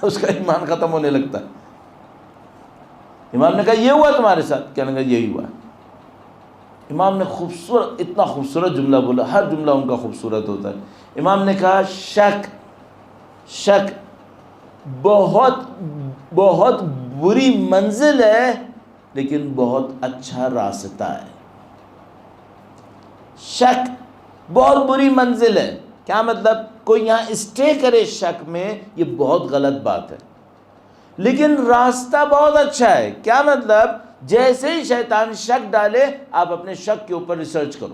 اس کا ایمان ختم ہونے لگتا ہے. امام نے کہا یہ ہوا تمہارے ساتھ؟ کہنے کا یہی ہوا. امام نے خوبصورت، اتنا خوبصورت جملہ بولا، ہر جملہ ان کا خوبصورت ہوتا ہے. امام نے کہا شک بہت بری منزل ہے لیکن بہت اچھا راستہ ہے. شک بہت بری منزل ہے کیا مطلب؟ کوئی یہاں اسٹے کرے شک میں، یہ بہت غلط بات ہے، لیکن راستہ بہت اچھا ہے۔ کیا مطلب؟ جیسے ہی شیطان شک ڈالے آپ اپنے شک کے اوپر ریسرچ کرو،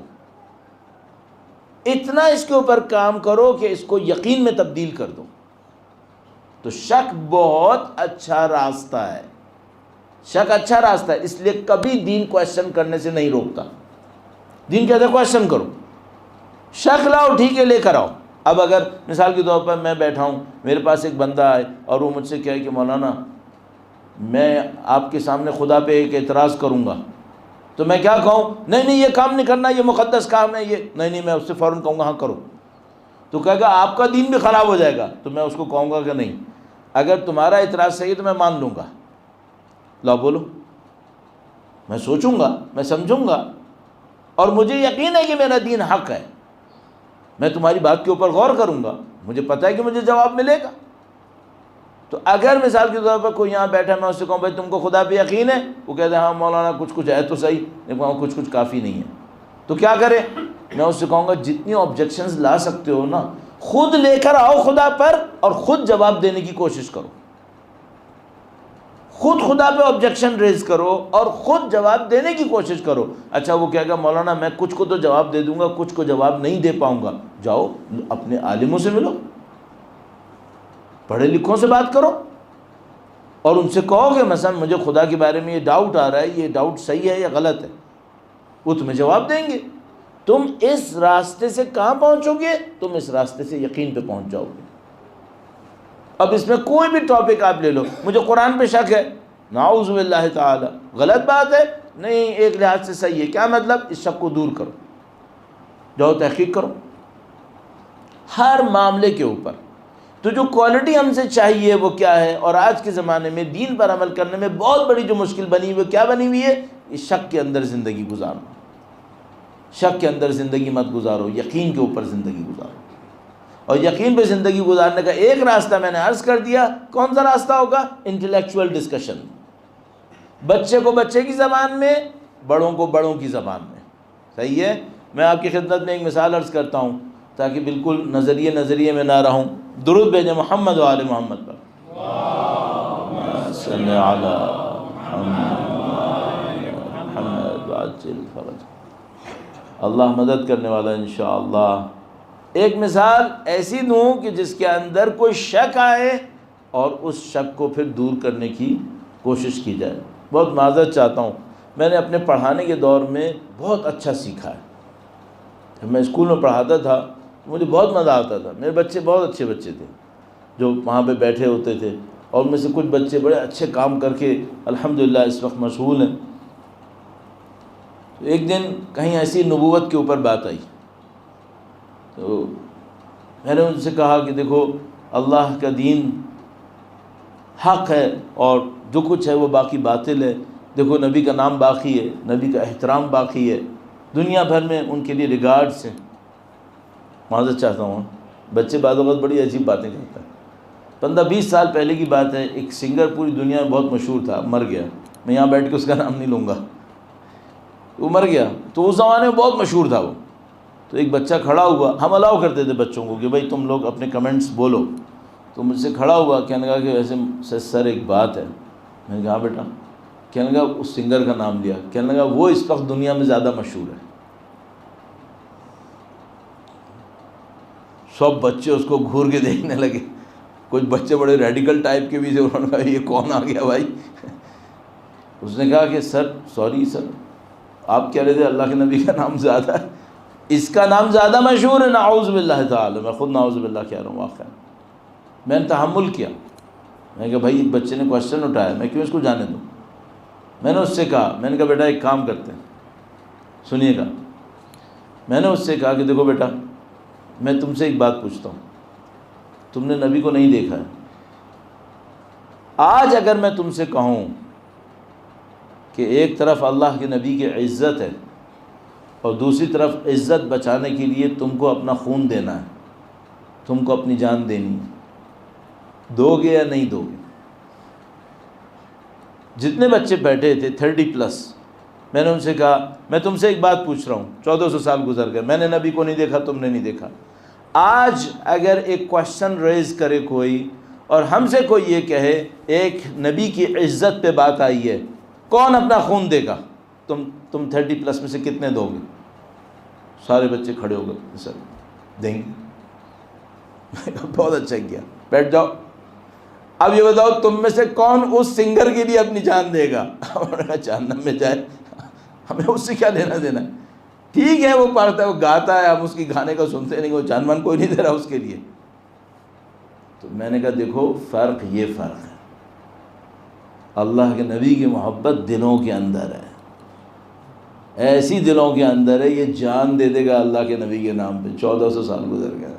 اتنا اس کے اوپر کام کرو کہ اس کو یقین میں تبدیل کر دو۔ تو شک بہت اچھا راستہ ہے، شک اچھا راستہ ہے، اس لیے کبھی دین کویسچن کرنے سے نہیں روکتا۔ دین کہتا ہے کویسچن کرو، شک لاؤ، ٹھیک ہے لے کر آؤ۔ اب اگر مثال کے طور پر میں بیٹھا ہوں، میرے پاس ایک بندہ آئے اور وہ مجھ سے کہے کہ مولانا میں آپ کے سامنے خدا پہ ایک اعتراض کروں گا، تو میں کیا کہوں؟ نہیں یہ کام نہیں کرنا، یہ مقدس کام ہے، یہ نہیں میں اس سے فوراً کہوں گا ہاں کرو۔ تو کہے گا آپ کا دین بھی خراب ہو جائے گا، تو میں اس کو کہوں گا کہ نہیں، اگر تمہارا اعتراض صحیح ہے تو میں مان لوں گا، لاؤ بولو، میں سوچوں گا، میں سمجھوں گا، اور مجھے یقین ہے کہ میرا دین حق ہے، میں تمہاری بات کے اوپر غور کروں گا، مجھے پتہ ہے کہ مجھے جواب ملے گا۔ تو اگر مثال کے طور پر کوئی یہاں بیٹھا، میں اس سے کہوں بھائی تم کو خدا پہ یقین ہے؟ وہ کہتے ہیں ہاں مولانا کچھ ہے تو صحیح، میں کہوں کچھ کافی نہیں ہے، تو کیا کرے؟ میں اس سے کہوں گا جتنی آبجیکشنز لا سکتے ہو نا خود لے کر آؤ خدا پر، اور خود جواب دینے کی کوشش کرو، خود خدا پہ آبجیکشن ریز کرو اور خود جواب دینے کی کوشش کرو۔ اچھا وہ کہے گا مولانا میں کچھ کو تو جواب دے دوں گا، کچھ کو جواب نہیں دے پاؤں گا، جاؤ اپنے عالموں سے ملو، پڑھے لکھوں سے بات کرو، اور ان سے کہو کہ مثلا مجھے خدا کے بارے میں یہ ڈاؤٹ آ رہا ہے، یہ ڈاؤٹ صحیح ہے یا غلط ہے، وہ تمہیں جواب دیں گے۔ تم اس راستے سے کہاں پہنچو گے؟ تم اس راستے سے یقین پہ پہنچ جاؤ گے۔ اب اس میں کوئی بھی ٹاپک آپ لے لو، مجھے قرآن پہ شک ہے، نعوذ باللہ تعالی، غلط بات ہے؟ نہیں، ایک لحاظ سے صحیح ہے۔ کیا مطلب؟ اس شک کو دور کرو، جاؤ تحقیق کرو ہر معاملے کے اوپر۔ تو جو کوالٹی ہم سے چاہیے وہ کیا ہے؟ اور آج کے زمانے میں دین پر عمل کرنے میں بہت بڑی جو مشکل بنی ہوئی، کیا بنی ہوئی ہے؟ اس شک کے اندر زندگی گزارنا۔ شک کے اندر زندگی مت گزارو، یقین کے اوپر زندگی گزارو۔ اور یقین پہ زندگی گزارنے کا ایک راستہ میں نے عرض کر دیا، کون سا راستہ ہوگا؟ انٹلیکچوئل ڈسکشن، بچے کو بچے کی زبان میں، بڑوں کو بڑوں کی زبان میں۔ صحیح ہے؟ میں آپ کی خدمت میں ایک مثال عرض کرتا ہوں تاکہ بالکل نظریے میں نہ رہوں۔ درود بھیجیں محمد و آل محمد پر۔ صلی علی محمد وعجل فرج۔ اللہ مدد کرنے والا انشاءاللہ۔ ایک مثال ایسی دوں کہ جس کے اندر کوئی شک آئے اور اس شک کو پھر دور کرنے کی کوشش کی جائے۔ بہت معذرت چاہتا ہوں، میں نے اپنے پڑھانے کے دور میں بہت اچھا سیکھا ہے۔ جب میں اسکول میں پڑھاتا تھا مجھے بہت مزہ آتا تھا، میرے بچے بہت اچھے بچے تھے جو وہاں پہ بیٹھے ہوتے تھے، اور ان میں سے کچھ بچے بڑے اچھے کام کر کے الحمدللہ اس وقت مشغول ہیں۔ ایک دن کہیں ایسی نبوت کے اوپر بات آئی، تو میں نے ان سے کہا کہ دیکھو اللہ کا دین حق ہے اور جو کچھ ہے وہ باقی باطل ہے، دیکھو نبی کا نام باقی ہے، نبی کا احترام باقی ہے، دنیا بھر میں ان کے لیے ریگارڈس ہیں۔ معذرت چاہتا ہوں، بچے بعض اوقات بڑی عجیب باتیں کرتے ہیں۔ 15-20 سال پہلے کی بات ہے، ایک سنگر پوری دنیا میں بہت مشہور تھا، مر گیا، میں یہاں بیٹھ کے اس کا نام نہیں لوں گا، وہ مر گیا، تو اس زمانے میں بہت مشہور تھا وہ۔ تو ایک بچہ کھڑا ہوا، ہم الاؤ کرتے تھے بچوں کو کہ بھائی تم لوگ اپنے کمنٹس بولو، تو مجھ سے کھڑا ہوا، کہنے لگا کہ ویسے سر ایک بات ہے۔ میں نے کہا بیٹا، کہنے لگا اس سنگر کا نام لیا، کہنے لگا وہ اس وقت دنیا میں زیادہ مشہور ہے۔ سب بچے اس کو گھور کے دیکھنے لگے، کچھ بچے بڑے ریڈیکل ٹائپ کے بھی تھے، انہوں نے کہا یہ کون آ گیا بھائی؟ اس نے کہا کہ سر سوری سر، آپ کہہ رہے تھے اللہ کے نبی کا نام زیادہ ہے، اس کا نام زیادہ مشہور ہے، نعوذ باللہ تعالی، میں خود نعوذ باللہ کہہ رہا ہوں واقعا۔ میں نے تحمل کیا، میں نے کہا بھائی ایک بچے نے کوشچن اٹھایا، میں کیوں اس کو جانے دوں؟ میں نے اس سے کہا، میں نے کہا بیٹا ایک کام کرتے ہیں، سنیے گا، میں نے اس سے کہا کہ دیکھو بیٹا میں تم سے ایک بات پوچھتا ہوں، تم نے نبی کو نہیں دیکھا ہے، آج اگر میں تم سے کہوں کہ ایک طرف اللہ کے نبی کی عزت ہے اور دوسری طرف عزت بچانے کے لیے تم کو اپنا خون دینا ہے، تم کو اپنی جان دینی ہے، دو گے یا نہیں دو گے؟ جتنے بچے بیٹھے تھے 30+، میں نے ان سے کہا میں تم سے ایک بات پوچھ رہا ہوں، 1400 سال گزر گئے، میں نے نبی کو نہیں دیکھا، تم نے نہیں دیکھا، آج اگر ایک کوشچن ریز کرے کوئی اور ہم سے کوئی یہ کہے ایک نبی کی عزت پہ بات آئی ہے، کون اپنا خون دے گا؟ تم 30+ میں سے کتنے دو گے؟ سارے بچے کھڑے ہو گئے، سر دیں گے۔ بہت اچھا کیا، بیٹھ جاؤ۔ اب یہ بتاؤ تم میں سے کون اس سنگر کے لیے اپنی جان دے گا؟ جہنم میں جائے، ہمیں اس سے کیا لینا دینا ہے؟ ٹھیک ہے وہ پڑھتا ہے، وہ گاتا ہے، ہم اس کی گانے کا سنتے نہیں، وہ جان مان کوئی نہیں دے رہا اس کے لیے۔ تو میں نے کہا دیکھو فرق یہ فرق ہے، اللہ کے نبی کی محبت دلوں کے اندر ہے، ایسی دلوں کے اندر ہے یہ جان دے دے گا اللہ کے نبی کے نام پہ۔ 1400 سال گزر گئے،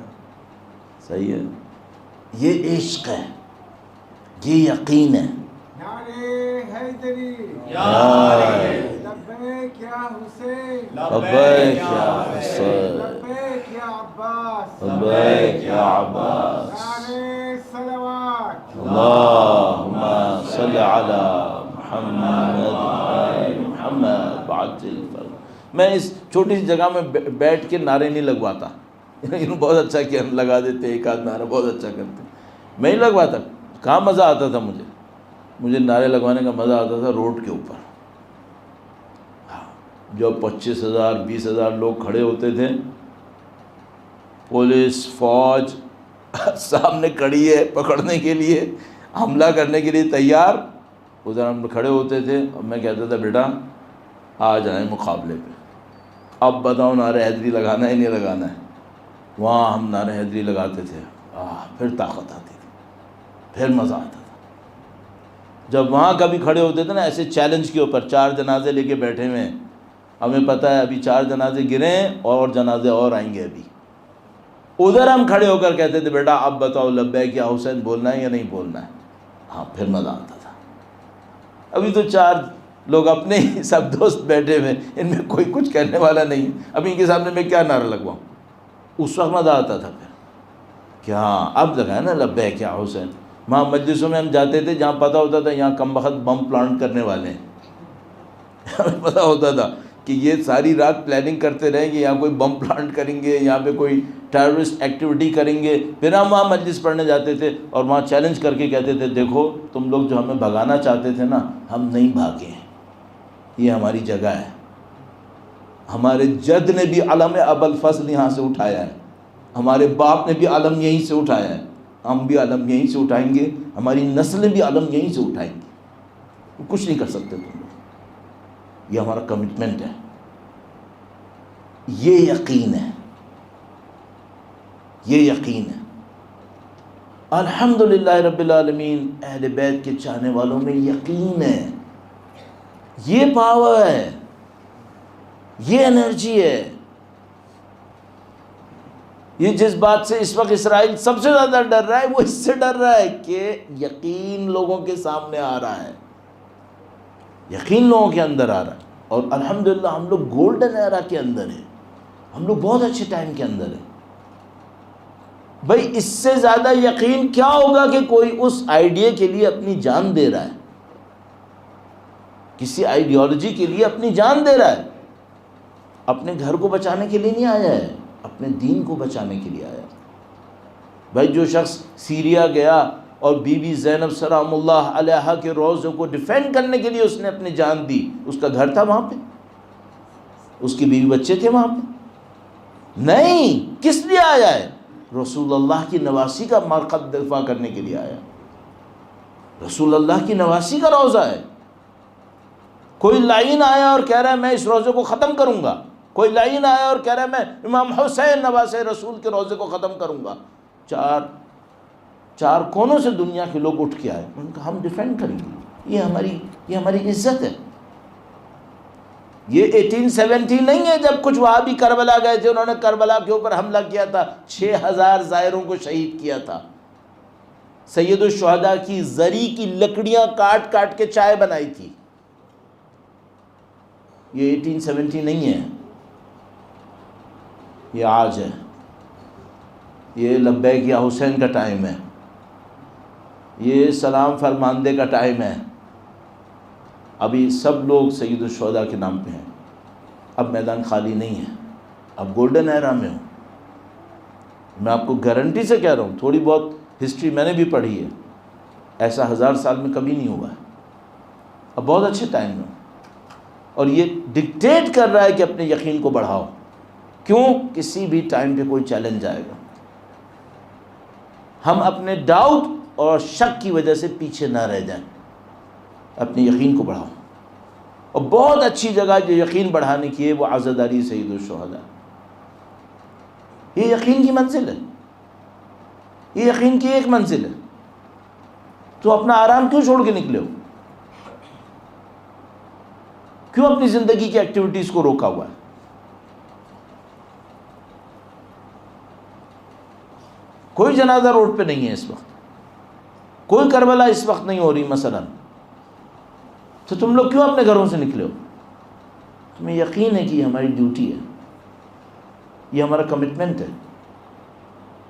صحیح ہے، یہ عشق ہے، یہ یقین ہے۔ لبیک یا حسین، لبیک یا حسین، لبیک یا عباس، لبیک یا عباس، نعرہ صلوات، اللہم صل علی محمد محمد بعد الفرق۔ میں اس چھوٹی سی جگہ میں بیٹھ کے نعرے نہیں لگواتا، انہوں بہت اچھا کیا لگا دیتے، ایک آدھ نعرہ بہت اچھا کرتے، میں نہیں لگواتا۔ کہاں مزہ آتا تھا مجھے نعرے لگوانے کا مزہ آتا تھا روڈ کے اوپر، جب 25,000 20,000 لوگ کھڑے ہوتے تھے، پولیس فوج سامنے کھڑی ہے پکڑنے کے لیے، حملہ کرنے کے لیے تیار، ادھر ہم کھڑے ہوتے تھے اور میں کہتا تھا بیٹا آ جائیں مقابلے پہ، اب بتاؤ نعرہ حیدری لگانا ہے نہیں لگانا ہے؟ وہاں ہم نعرہ حیدری لگاتے تھے، پھر طاقت آتی تھی، پھر مزہ آتا تھا۔ جب وہاں کبھی کھڑے ہوتے تھے نا ایسے چیلنج کے اوپر، 4 جنازے لے کے بیٹھے ہوئے ہیں، ہمیں پتہ ہے ابھی 4 جنازے گرے ہیں اور جنازے اور آئیں گے، ابھی ادھر ہم کھڑے ہو کر کہتے تھے بیٹا اب بتاؤ لبیک یا حسین بولنا ہے یا نہیں بولنا ہے؟ ہاں پھر مزہ آتا تھا۔ ابھی تو 4 لوگ اپنے ہی سب دوست بیٹھے ہوئے، ان میں کوئی کچھ کہنے والا نہیں، ابھی ان کے سامنے میں کیا نعرہ لگواؤں؟ اس وقت مزہ آتا تھا پھر کہ ہاں اب لگا ہے نا لبیک یا حسین۔ وہاں مجلسوں میں ہم جاتے تھے جہاں پتہ ہوتا تھا یہاں کم بخت بم پلانٹ کرنے والے ہیں، ہمیں پتہ ہوتا تھا کہ یہ ساری رات پلاننگ کرتے رہیں گے، یہاں کوئی بم پلانٹ کریں گے، یہاں پہ کوئی ٹیررسٹ ایکٹیویٹی کریں گے۔ پھر ہم وہاں مجلس پڑھنے جاتے تھے اور وہاں چیلنج کر کے کہتے تھے دیکھو تم لوگ جو ہمیں بھگانا چاہتے تھے نا، ہم نہیں بھاگے ہیں، یہ ہماری جگہ ہے، ہمارے جد نے بھی علم ابوالفضل یہاں سے اٹھایا ہے، ہمارے باپ نے بھی علم یہیں سے اٹھایا ہے، ہم بھی علم یہیں سے اٹھائیں گے، ہماری نسلیں بھی علم یہیں سے اٹھائیں گے، کچھ نہیں کر سکتے تم لوگ، یہ ہمارا کمٹمنٹ ہے، یہ یقین ہے، یہ یقین ہے۔ الحمدللہ رب العالمین، اہل بیت کے چاہنے والوں میں یقین ہے، یہ پاور ہے، یہ انرجی ہے۔ یہ جس بات سے اس وقت اسرائیل سب سے زیادہ ڈر رہا ہے وہ اس سے ڈر رہا ہے کہ یقین لوگوں کے سامنے آ رہا ہے، یقین لوگوں کے اندر آ رہا ہے، اور الحمدللہ ہم لوگ گولڈن ایرا کے اندر ہیں، ہم لوگ بہت اچھے ٹائم کے اندر ہیں۔ بھائی اس سے زیادہ یقین کیا ہوگا کہ کوئی اس آئیڈیا کے لیے اپنی جان دے رہا ہے، کسی آئیڈیالوجی کے لیے اپنی جان دے رہا ہے، اپنے گھر کو بچانے کے لیے نہیں آیا ہے، اپنے دین کو بچانے کے لیے آیا۔ بھائی جو شخص سیریا گیا اور بی بی زینب سلام اللہ علیہا کے روضے کو ڈیفینڈ کرنے کے لیے اس نے اپنی جان دی، اس کا گھر تھا وہاں پہ، اس کی بیوی بچے تھے وہاں پہ؟ نہیں، کس لیے آیا ہے؟ رسول اللہ کی نواسی کا مرقد دفاع کرنے کے لیے آیا، رسول اللہ کی نواسی کا روضہ ہے۔ کوئی لائن آیا اور کہہ رہا ہے میں اس روزے کو ختم کروں گا، کوئی لائن آیا اور کہہ رہا ہے میں امام حسین نواز رسول کے روزے کو ختم کروں گا، چار کونوں سے دنیا کے لوگ اٹھ کے آئے، ان کا ہم ڈیفینڈ کریں گے، یہ ہماری عزت ہے۔ یہ 1870 نہیں ہے جب کچھ وہاں بھی کربلا گئے تھے، انہوں نے کربلا کے اوپر حملہ کیا تھا، 6000 زائروں کو شہید کیا تھا، سید الشہداء کی زری کی لکڑیاں کاٹ کاٹ کے چائے بنائی تھی۔ یہ 1870 نہیں ہے، یہ آج ہے، یہ لبیک یا حسین کا ٹائم ہے، یہ سلام فرماندے کا ٹائم ہے۔ ابھی سب لوگ سید الشہداء کے نام پہ ہیں، اب میدان خالی نہیں ہے، اب گولڈن ایرا میں ہوں۔ میں آپ کو گارنٹی سے کہہ رہا ہوں، تھوڑی بہت ہسٹری میں نے بھی پڑھی ہے، ایسا 1000 سال میں کبھی نہیں ہوا ہے، اب بہت اچھے ٹائم میں، اور یہ ڈکٹیٹ کر رہا ہے کہ اپنے یقین کو بڑھاؤ. کیوں؟ کسی بھی ٹائم پہ کوئی چیلنج آئے گا. ہم اپنے ڈاؤٹ اور شک کی وجہ سے پیچھے نہ رہ جائیں، اپنے یقین کو بڑھاؤ. اور بہت اچھی جگہ جو یقین بڑھانے کی ہے وہ عزاداری سید الشہداء. یہ یقین کی منزل ہے، یہ یقین کی ایک منزل ہے. تو اپنا آرام کیوں چھوڑ کے نکلے ہو؟ کیوں اپنی زندگی کی ایکٹیویٹیز کو روکا ہوا ہے؟ کوئی جنازہ روڈ پہ نہیں ہے اس وقت، کوئی کربلا اس وقت نہیں ہو رہی مثلا، تو تم لوگ کیوں اپنے گھروں سے نکلے ہو؟ تمہیں یقین ہے کہ یہ ہماری ڈیوٹی ہے، یہ ہمارا کمٹمنٹ ہے.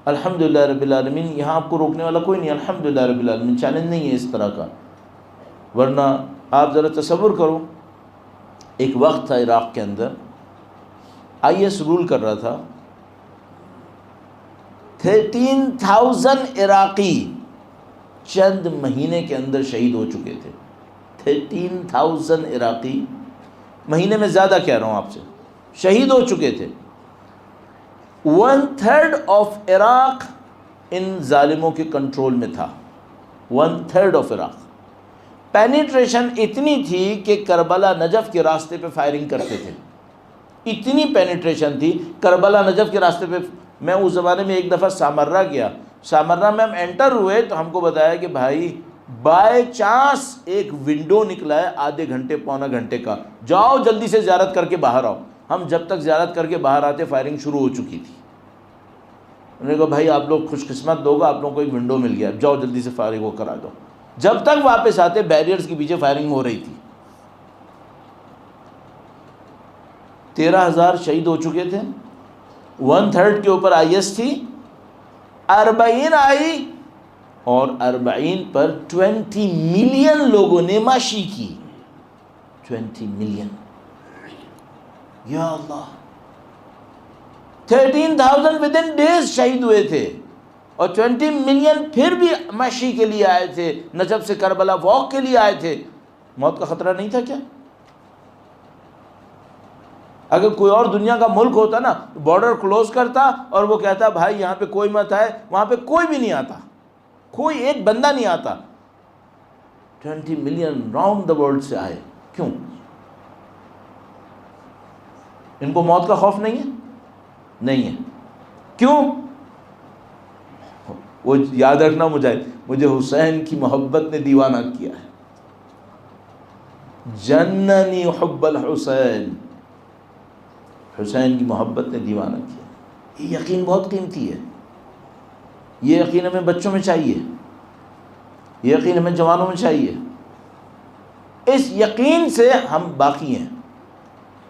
الحمدللہ رب العالمین. یہاں آپ کو روکنے والا کوئی نہیں، الحمدللہ رب العالمین. چیلنج نہیں ہے اس طرح کا. ورنہ آپ ذرا تصور کرو، ایک وقت تھا عراق کے اندر IS رول کر رہا تھا، 13,000 عراقی چند مہینے کے اندر شہید ہو چکے تھے. 13,000 عراقی، مہینے میں زیادہ کہہ رہا ہوں آپ سے، شہید ہو چکے تھے. 1/3 آف عراق ان ظالموں کے کنٹرول میں تھا. 1/3 آف عراق. پینیٹریشن اتنی تھی کہ کربلا نجف کے راستے پہ فائرنگ کرتے تھے. اتنی پینیٹریشن تھی کربلا نجف کے راستے پہ. میں اس زمانے میں ایک دفعہ سامرہ گیا، سامرہ میں ہم انٹر ہوئے تو ہم کو بتایا کہ بھائی بائی چانس ایک ونڈو نکلا ہے آدھے گھنٹے پونا گھنٹے کا، جاؤ جلدی سے زیارت کر کے باہر آؤ. ہم جب تک زیارت کر کے باہر آتے فائرنگ شروع ہو چکی تھی. انہوں نے کہا بھائی آپ لوگ خوش قسمت لوگ، آپ لوگوں کو ایک ونڈو مل گیا، جاؤ جلدی سے فائرنگ ہو کر آ جاؤ. جب تک واپس آتے بیریئرز کے پیچھے فائرنگ ہو رہی تھی. 13,000 شہید ہو چکے تھے. 1/3 کے اوپر IS تھی. 40 آئی اور 40 پر 20 ملین لوگوں نے ماشی کی. 20 ملین. یا اللہ، 13,000 within days شہید ہوئے تھے، اور 20 ملین پھر بھی مشی کے لیے آئے تھے، نجف سے کربلا واک کے لیے آئے تھے. موت کا خطرہ نہیں تھا کیا؟ اگر کوئی اور دنیا کا ملک ہوتا نا، بارڈر کلوز کرتا اور وہ کہتا بھائی یہاں پہ کوئی مت آئے، وہاں پہ کوئی بھی نہیں آتا، کوئی ایک بندہ نہیں آتا. 20 ملین راؤنڈ دا ورلڈ سے آئے. کیوں؟ ان کو موت کا خوف نہیں ہے؟ نہیں ہے. کیوں؟ وہ یاد رکھنا مجھے حسین کی محبت نے دیوانہ کیا ہے. جننی حب الحسین، حسین کی محبت نے دیوانہ کیا. یہ یقین بہت قیمتی ہے. یہ یقین ہمیں بچوں میں چاہیے، یہ یقین ہمیں جوانوں میں چاہیے. اس یقین سے ہم باقی ہیں،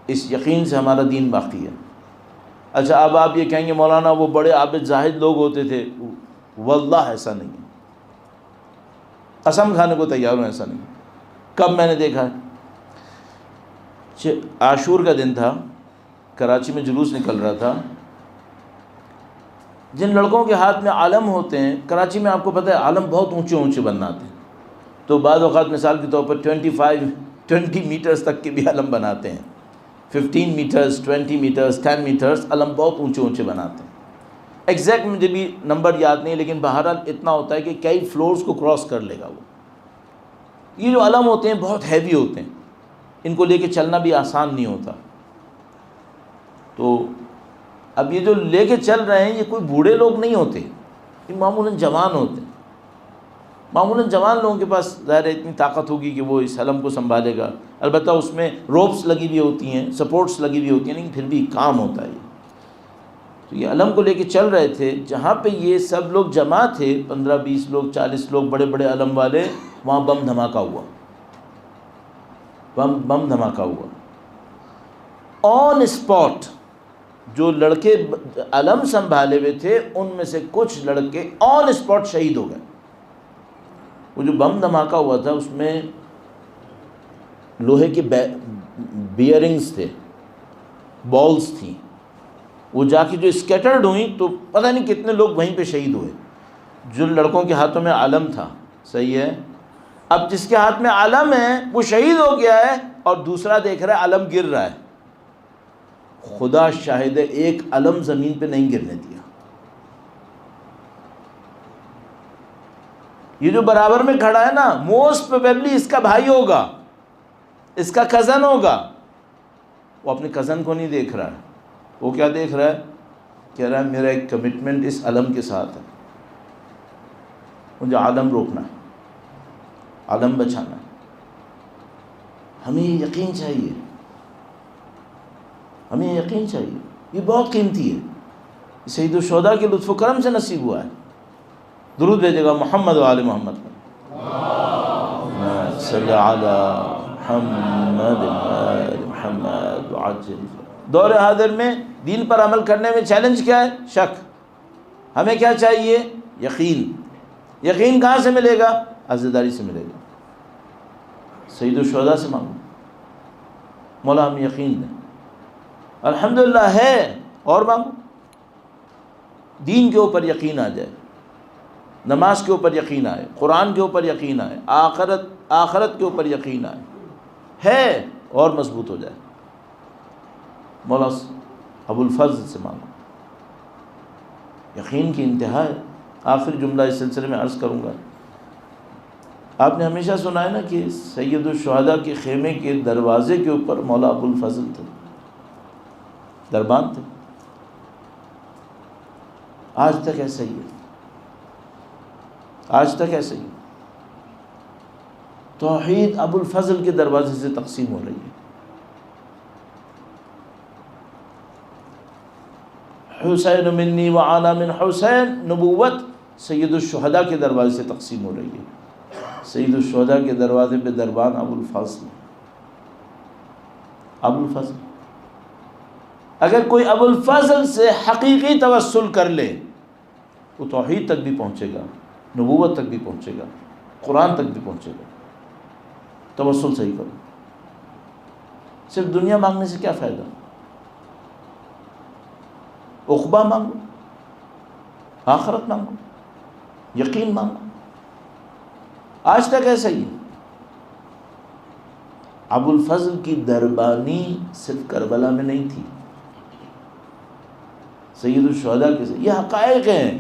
اس یقین سے ہمارا دین باقی ہے. اچھا اب آپ یہ کہیں گے مولانا وہ بڑے عابد زاہد لوگ ہوتے تھے. واللہ ایسا نہیں ہے، قسم کھانے کو تیار ہوں ایسا نہیں. کب میں نے دیکھا؟ عاشور کا دن تھا، کراچی میں جلوس نکل رہا تھا. جن لڑکوں کے ہاتھ میں علم ہوتے ہیں، کراچی میں آپ کو پتہ ہے علم بہت اونچے اونچے بناتے ہیں، تو بعض اوقات مثال کے طور پر 20 میٹرز تک کے بھی علم بناتے ہیں. 15 میٹرز، 20 میٹرز، 10 میٹرز علم بہت اونچے اونچے بناتے ہیں. ایگزیکٹ مجھے بھی نمبر یاد نہیں، لیکن بہرحال اتنا ہوتا ہے کہ کئی فلورز کو کراس کر لے گا وہ. یہ جو علم ہوتے ہیں بہت ہیوی ہوتے ہیں، ان کو لے کے چلنا بھی آسان نہیں ہوتا. تو اب یہ جو لے کے چل رہے ہیں یہ کوئی بوڑھے لوگ نہیں ہوتے، یہ معمولاً جوان ہوتے ہیں. معمولاً جوان لوگوں کے پاس ظاہر اتنی طاقت ہوگی کہ وہ اس علم کو سنبھالے گا. البتہ اس میں روپس لگی ہوئی ہوتی ہیں، سپورٹس لگی ہوئی ہوتی ہیں، لیکن پھر بھی کام ہوتا ہے. تو یہ علم کو لے کے چل رہے تھے. جہاں پہ یہ سب لوگ جمع تھے، 15-20 لوگ، 40 لوگ، بڑے بڑے علم والے، وہاں بم دھماکہ ہوا. بم دھماکہ ہوا آن اسپاٹ. جو لڑکے علم سنبھالے ہوئے تھے ان میں سے کچھ لڑکے آن اسپاٹ شہید ہو گئے. وہ جو بم دھماکہ ہوا تھا اس میں لوہے کے بیئرنگز تھے، بالز تھیں. وہ جا کے جو اسکیٹرڈ ہوئیں تو پتہ نہیں کتنے لوگ وہیں پہ شہید ہوئے. جو لڑکوں کے ہاتھوں میں علم تھا, صحیح ہے, اب جس کے ہاتھ میں علم ہے وہ شہید ہو گیا ہے اور دوسرا دیکھ رہا ہے علم گر رہا ہے. خدا شاہد ہے, ایک علم زمین پہ نہیں گرنے دیا. یہ جو برابر میں کھڑا ہے نا, موسٹ پروبیبلی اس کا بھائی ہوگا, اس کا کزن ہوگا. وہ اپنے کزن کو نہیں دیکھ رہا ہے, وہ کیا دیکھ رہا ہے, کہہ رہا ہے میرا ایک کمٹمنٹ اس علم کے ساتھ ہے, مجھے عالم روکنا ہے, عالم بچانا ہے. ہمیں یہ یقین چاہیے, ہمیں یہ یقین چاہیے, یہ بہت قیمتی ہے. سید الشہداء کے لطف و کرم سے نصیب ہوا ہے. درود بھیجے گا محمد و آل محمد صلی علی محمد محمد وعجل. دور حاضر میں دین پر عمل کرنے میں چیلنج کیا ہے؟ شک. ہمیں کیا چاہیے؟ یقین. یقین کہاں سے ملے گا؟ عزیداری سے ملے گا. سید الشہداء سے مانگو, مولا ہمیں یقین دیں. الحمدللہ ہے, اور مانگو. دین کے اوپر یقین آ جائے, نماز کے اوپر یقین آئے, قرآن کے اوپر یقین آئے, آخرت کے اوپر یقین آئے, ہے اور مضبوط ہو جائے. مولا ابو الفضل سے مانگو. یقین کی انتہا ہے. آخر جملہ اس سلسلے میں عرض کروں گا. آپ نے ہمیشہ سنا ہے نا کہ سید الشہداء کے خیمے کے دروازے کے اوپر مولا ابو الفضل تھے, دربان تھے. آج تک ایسا ہی ہے, آج تک ایسا ہی. توحید ابو الفضل کے دروازے سے تقسیم ہو رہی ہے. حسین منی وعنا من حسین, نبوت سید الشہداء کے دروازے سے تقسیم ہو رہی ہے. سید الشہداء کے دروازے پہ دربان ابو الفضل. ابو الفضل, اگر کوئی ابو الفضل سے حقیقی توسل کر لے وہ توحید تک بھی پہنچے گا, نبوت تک بھی پہنچے گا, قرآن تک بھی پہنچے گا. توسل صحیح کرو. صرف دنیا مانگنے سے کیا فائدہ؟ عقبہ مانگو, آخرت مانگو, یقین مانگو. آج تک ایسا ہی ہے. ابو الفضل کی دربانی صرف کربلا میں نہیں تھی, سید الشہداء کے سے. یہ حقائق ہیں,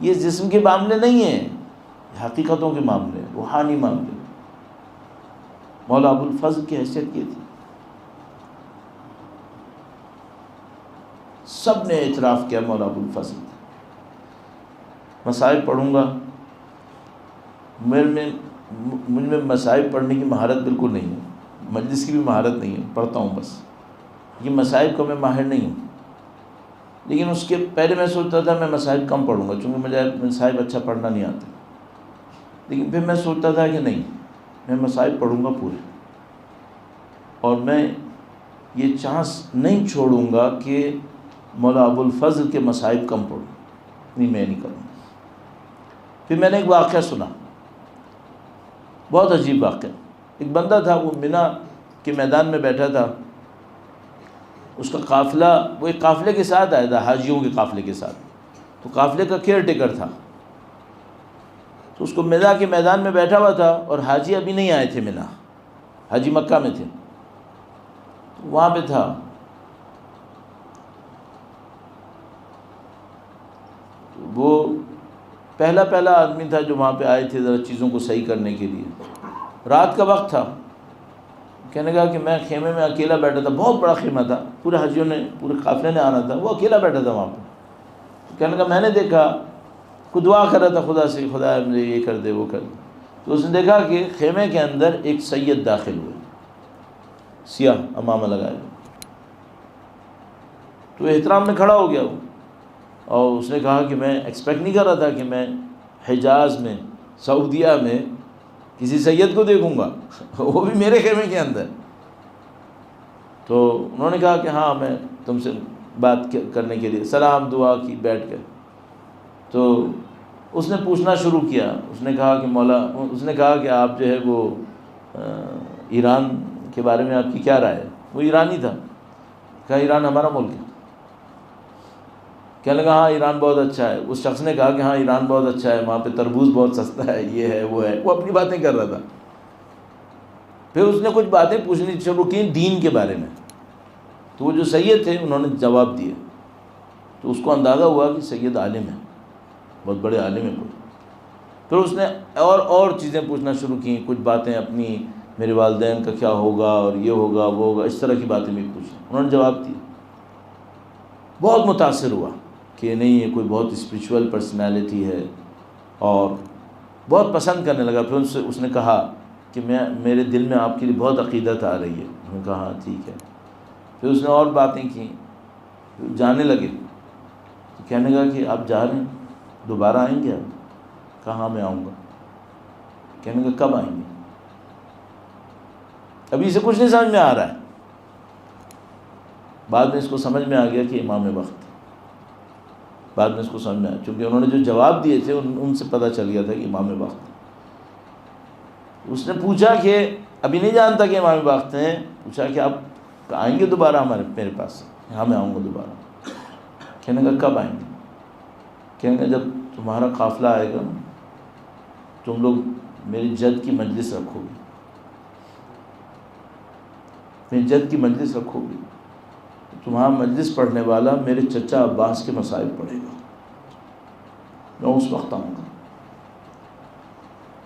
یہ جسم کے معاملے نہیں ہیں, یہ حقیقتوں کے معاملے, روحانی معاملے. مولا ابو الفضل کی حیثیت یہ تھی. سب نے اعتراف کیا مولا ابو الفضل. مصائب پڑھوں گا, مجھ میں مصائب پڑھنے کی مہارت بالکل نہیں ہے, مجلس کی بھی مہارت نہیں ہے, پڑھتا ہوں بس. یہ مصائب کا میں ماہر نہیں ہوں. لیکن اس کے پہلے میں سوچتا تھا میں مصائب کم پڑھوں گا, چونکہ مجھے مصائب اچھا پڑھنا نہیں آتا. لیکن پھر میں سوچتا تھا کہ نہیں, میں مصائب پڑھوں گا پورے, اور میں یہ چانس نہیں چھوڑوں گا کہ مولا ابو الفضل کے مصائب کم پڑھوں. نہیں, میں نہیں کروں. پھر میں نے ایک واقعہ سنا, بہت عجیب واقعہ. ایک بندہ تھا, وہ منی کے میدان میں بیٹھا تھا. اس کا قافلہ, وہ ایک قافلے کے ساتھ آیا تھا, حاجیوں کے قافلے کے ساتھ. تو قافلے کا کیئر ٹیکر تھا. تو اس کو منی کے میدان میں بیٹھا ہوا تھا, اور حاجی ابھی نہیں آئے تھے منی, حاجی مکہ میں تھے. تو وہاں پہ تھا. وہ پہلا آدمی تھا جو وہاں پہ آئے تھے ذرا چیزوں کو صحیح کرنے کے لیے. رات کا وقت تھا. کہنے لگا کہ میں خیمے میں اکیلا بیٹھا تھا, بہت بڑا خیمہ تھا, پورے حاجیوں نے, پورے قافلے نے آنا تھا, وہ اکیلا بیٹھا تھا وہاں پہ. کہنے لگا میں نے دیکھا, کوئی دعا کر رہا تھا خدا سے, خدا مجھے یہ کر دے وہ کر دے. تو اس نے دیکھا کہ خیمے کے اندر ایک سید داخل ہوئے, سیاہ امامہ لگائے ہوئے. تو احترام میں کھڑا ہو گیا وہ, اور اس نے کہا کہ میں ایکسپیکٹ نہیں کر رہا تھا کہ میں حجاز میں, سعودیہ میں کسی سید کو دیکھوں گا, وہ بھی میرے خیمے کے اندر. تو انہوں نے کہا کہ ہاں میں تم سے بات کرنے کے لیے, سلام دعا کی بیٹھ کر. تو اس نے پوچھنا شروع کیا. اس نے کہا کہ مولا, اس نے کہا کہ آپ جو ہے وہ ایران کے بارے میں آپ کی کیا رائے ہے؟ وہ ایرانی تھا. کہا ایران ہمارا ملک ہے. کہنے لگا ہاں ایران بہت اچھا ہے. اس شخص نے کہا کہ ہاں ایران بہت اچھا ہے, وہاں پہ تربوز بہت سستا ہے, یہ ہے وہ ہے. وہ اپنی باتیں کر رہا تھا. پھر اس نے کچھ باتیں پوچھنی شروع کی دین کے بارے میں. تو وہ جو سید تھے انہوں نے جواب دیے. تو اس کو اندازہ ہوا کہ سید عالم ہے, بہت بڑے عالم ہیں. پھر اس نے اور چیزیں پوچھنا شروع کی, کچھ باتیں اپنی, میرے والدین کا کیا ہوگا اور یہ ہوگا وہ ہوگا, اس طرح کی باتیں بھی پوچھی. انہوں نے جواب دیا. بہت متاثر ہوا کہ نہیں یہ کوئی بہت اسپریچول پرسنالٹی ہے, اور بہت پسند کرنے لگا. پھر اس نے کہا کہ میرے دل میں آپ کے لیے بہت عقیدت آ رہی ہے. انہوں نے کہا ہاں ٹھیک ہے. پھر اس نے اور باتیں کی, جانے لگے. تو کہنے لگا کہ آپ جا رہے ہیں, دوبارہ آئیں گے آپ؟ کہاں میں آؤں گا. کہنے لگا کب آئیں گے؟ ابھی اسے کچھ نہیں سمجھ میں آ رہا ہے. بعد میں اس کو سمجھ میں آ گیا کہ امام وقت. بعد میں اس کو سمجھ میں آیا, چونکہ انہوں نے جو جواب دیے تھے ان سے پتہ چل گیا تھا کہ امام وقت. اس نے پوچھا کہ ابھی نہیں جانتا کہ امام وقت ہیں. پوچھا کہ آپ آئیں گے دوبارہ میرے پاس؟ ہاں میں آؤں گا دوبارہ. کہنے لگا کب آئیں گے؟ کہنے لگا جب تمہارا قافلہ آئے گا تم لوگ میری جد کی مجلس رکھو گے, میری جد کی مجلس رکھو گے. تمہارا مجلس پڑھنے والا میرے چچا عباس کے مسائل پڑھے گا, میں اس وقت آؤں گا.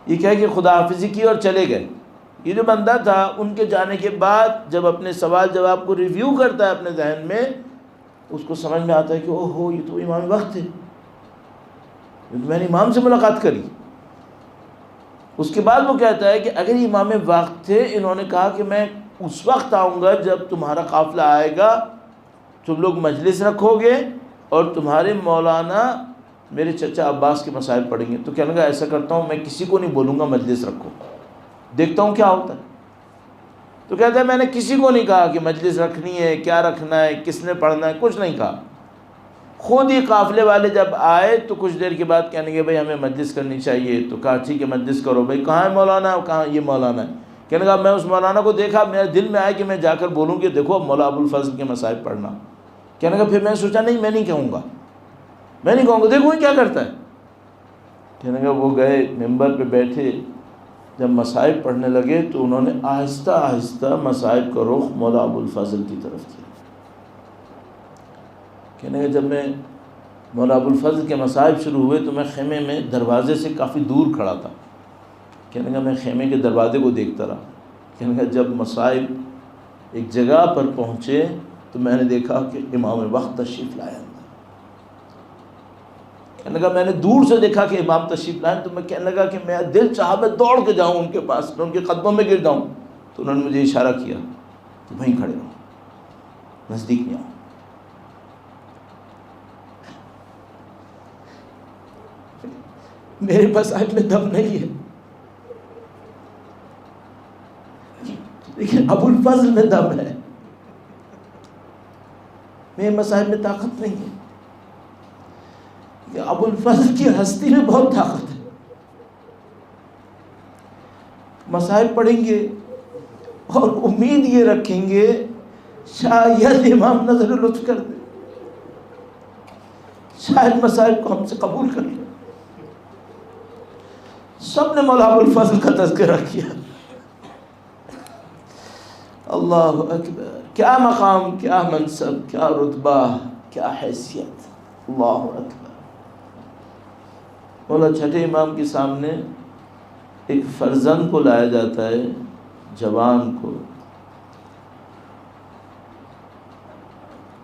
یہ کہہ کہ خدا حافظی کی اور چلے گئے. یہ جو بندہ تھا ان کے جانے کے بعد جب اپنے سوال جواب کو ریویو کرتا ہے اپنے ذہن میں, اس کو سمجھ میں آتا ہے کہ اوہ ہو یہ تو امام وقت تھے, میں نے امام سے ملاقات کری. اس کے بعد وہ کہتا ہے کہ اگر امام وقت تھے, انہوں نے کہا کہ میں اس وقت آؤں گا جب تمہارا قافلہ آئے گا, تم لوگ مجلس رکھو گے اور تمہارے مولانا میرے چچا عباس کے مسائل پڑھیں گے. تو کہنے لگا ایسا کرتا ہوں, میں کسی کو نہیں بولوں گا مجلس رکھو, دیکھتا ہوں کیا ہوتا ہے. تو کہتا ہے میں نے کسی کو نہیں کہا کہ مجلس رکھنی ہے, کیا رکھنا ہے, کس نے پڑھنا ہے, کچھ نہیں کہا. خود ہی قافلے والے جب آئے تو کچھ دیر کے بعد کہنے گے بھائی ہمیں مجلس کرنی چاہیے. تو کہا ٹھیک ہے مجلس کرو. بھائی کہاں ہے مولانا؟ کہاں یہ مولانا ہے. کہنے لگا میں اس مولانا کو دیکھا, میرے دل میں آیا کہ میں جا کر بولوں کہ دیکھو مولا ابو الفضل کے مسائل پڑھنا. کہنے لگا پھر میں سوچا نہیں میں نہیں کہوں گا, دیکھو یہ کیا کرتا ہے. کہنے لگا وہ گئے ممبر پہ بیٹھے, جب مسائل پڑھنے لگے تو انہوں نے آہستہ آہستہ مسائل کا رخ مولا ابو الفضل کی طرف کیا. کہنے لگا جب میں مولا ابو الفضل کے مسائل شروع ہوئے تو میں خیمے میں دروازے سے کافی دور کھڑا تھا. کہنے لگا میں خیمے کے دروازے کو دیکھتا رہا. کہنے لگا جب مسائل ایک جگہ پر پہنچے تو میں نے دیکھا کہ امام وقت تشریف لائے. کہنے لگا میں نے دور سے دیکھا کہ امام تشریف لائے, تو میں کہنے لگا کہ میرا دل چاہا میں دوڑ کے جاؤں ان کے پاس, میں ان کے قدموں میں گر جاؤں. تو انہوں نے مجھے اشارہ کیا کہ وہیں کھڑے رہو, نزدیک نہیں آؤ. میرے مسائل میں دم نہیں ہے, لیکن ابو الفضل میں دم ہے. میرے مسائل میں طاقت نہیں ہے. ابو الفضل کی ہستی میں بہت طاقت ہے. مسائل پڑھیں گے اور امید یہ رکھیں گے شاید امام نظر لطف کر دے, شاید مسائل کو ہم سے قبول کر لے. سب نے مولا ابو الفضل کا تذکرہ کیا. اللہ اکبر, کیا مقام, کیا منصب, کیا رتبہ, کیا حیثیت. اللہ اکبر. مولا چھٹے امام کے سامنے ایک فرزند کو لایا جاتا ہے, جوان کو.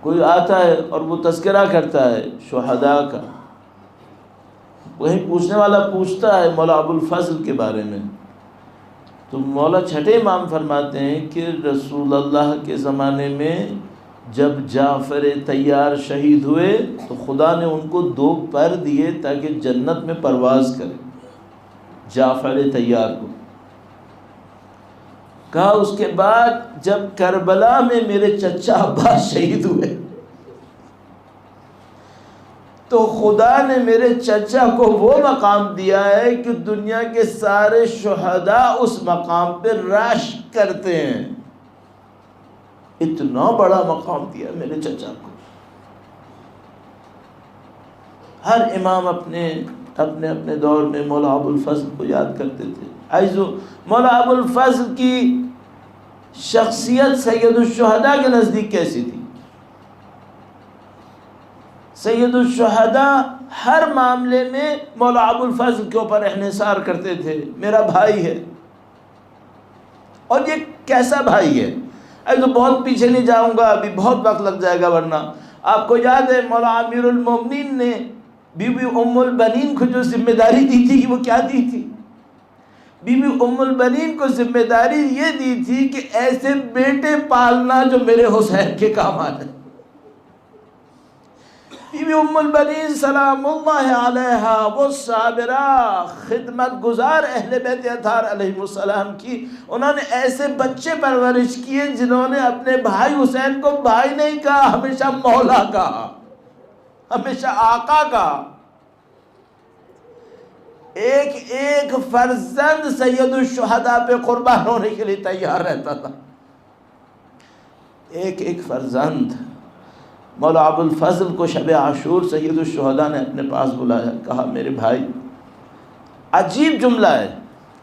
کوئی آتا ہے اور وہ تذکرہ کرتا ہے شہداء کا. وہیں پوچھنے والا پوچھتا ہے مولا ابو الفضل کے بارے میں. تو مولا چھٹے امام فرماتے ہیں کہ رسول اللہ کے زمانے میں جب جعفر طیار شہید ہوئے تو خدا نے ان کو 2 پر دیے تاکہ جنت میں پرواز کرے. جعفر طیار کو کہا اس کے بعد جب کربلا میں میرے چچا عباس شہید ہوئے تو خدا نے میرے چچا کو وہ مقام دیا ہے کہ دنیا کے سارے شہداء اس مقام پہ راش کرتے ہیں. اتنا بڑا مقام دیا میرے چچا کو. ہر امام اپنے اپنے دور میں مولا ابو الفضل کو یاد کرتے تھے. عزیزو، مولا ابو الفضل کی شخصیت سید الشہداء کے نزدیک کیسی تھی؟ سید الشہداء ہر معاملے میں مولا ابو الفضل کے اوپر انحصار کرتے تھے. میرا بھائی ہے. اور یہ کیسا بھائی ہے؟ تو بہت پیچھے نہیں جاؤں گا، ابھی بہت وقت لگ جائے گا، ورنہ آپ کو یاد ہے مولا امیر المومنین نے بی بی ام البنین کو جو ذمہ داری دی تھی کہ وہ کیا دی تھی؟ بی بی ام البنین کو ذمہ داری یہ دی تھی کہ ایسے بیٹے پالنا جو میرے حسین کے کام آنے. بی بی ام البنین سلام اللہ علیہا وہ صابرہ خدمت گزار اہل بیت اطہار علیہ السلام کی، انہوں نے ایسے بچے پرورش کیے جنہوں نے اپنے بھائی حسین کو بھائی نہیں کہا، ہمیشہ مولا کہا، ہمیشہ آقا کہا. ایک ایک فرزند سید الشہداء پہ قربان ہونے کے لیے تیار رہتا تھا. ایک ایک فرزند. مولا ابو الفضل کو شب عاشور سید الشہداء نے اپنے پاس بلایا، کہا میرے بھائی، عجیب جملہ ہے،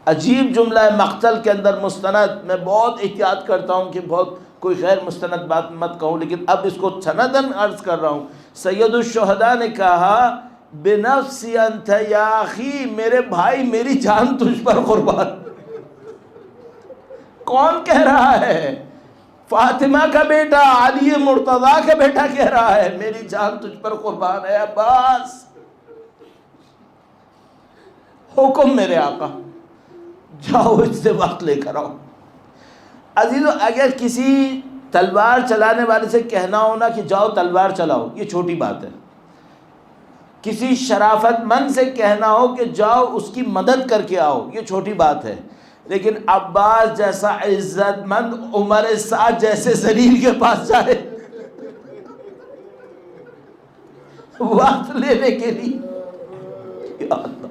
عجیب جملہ ہے مقتل کے اندر مستند. میں بہت احتیاط کرتا ہوں کہ بہت کوئی غیر مستند بات مت کہوں، لیکن اب اس کو سندن عرض کر رہا ہوں. سید الشہداء نے کہا بنفسی انت یا اخی، میرے بھائی میری جان تجھ پر قربان. کون کہہ رہا ہے؟ فاطمہ کا بیٹا، علی مرتضیٰ کا بیٹا کہہ رہا ہے میری جان تجھ پر قربان ہے. عباس، حکم میرے آقا، جاؤ اس سے وقت لے کر آؤ. عزیزو، اگر کسی تلوار چلانے والے سے کہنا ہو نا کہ جاؤ تلوار چلاؤ، یہ چھوٹی بات ہے. کسی شرافت مند سے کہنا ہو کہ جاؤ اس کی مدد کر کے آؤ، یہ چھوٹی بات ہے. لیکن عباس جیسا عزت مند عمر سعد جیسے ذلیل کے پاس جائے وقت لینے کے لیے، یا اللہ.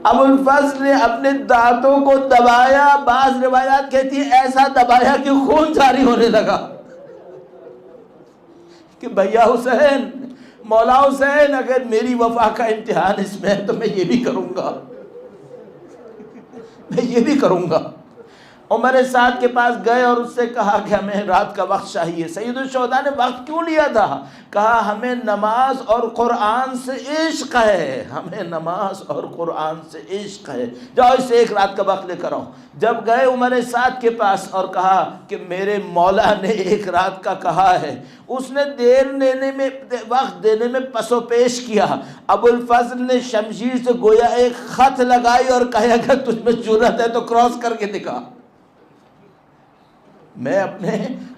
ابو الفضل نے اپنے دانتوں کو دبایا، بعض روایات کہتی ہیں ایسا دبایا کہ خون جاری ہونے لگا کہ بھیا حسین، مولا حسین، اگر میری وفا کا امتحان اس میں ہے تو میں یہ بھی کروں گا، میں یہ بھی کروں گا. عمر سعد کے پاس گئے اور اس سے کہا کہ ہمیں رات کا وقت چاہیے. سید الشہداء نے وقت کیوں لیا تھا؟ کہا ہمیں نماز اور قرآن سے عشق ہے، ہمیں نماز اور قرآن سے عشق ہے، جاؤ اس سے ایک رات کا وقت لے کر آؤ. جب گئے عمر سعد کے پاس اور کہا کہ میرے مولا نے ایک رات کا کہا ہے، اس نے وقت دینے میں پس و پیش کیا. ابو الفضل نے شمشیر سے گویا ایک خط لگائی اور کہا اگر تجھ میں جرأت ہے تو کراس کر کے دکھا. میں اپنے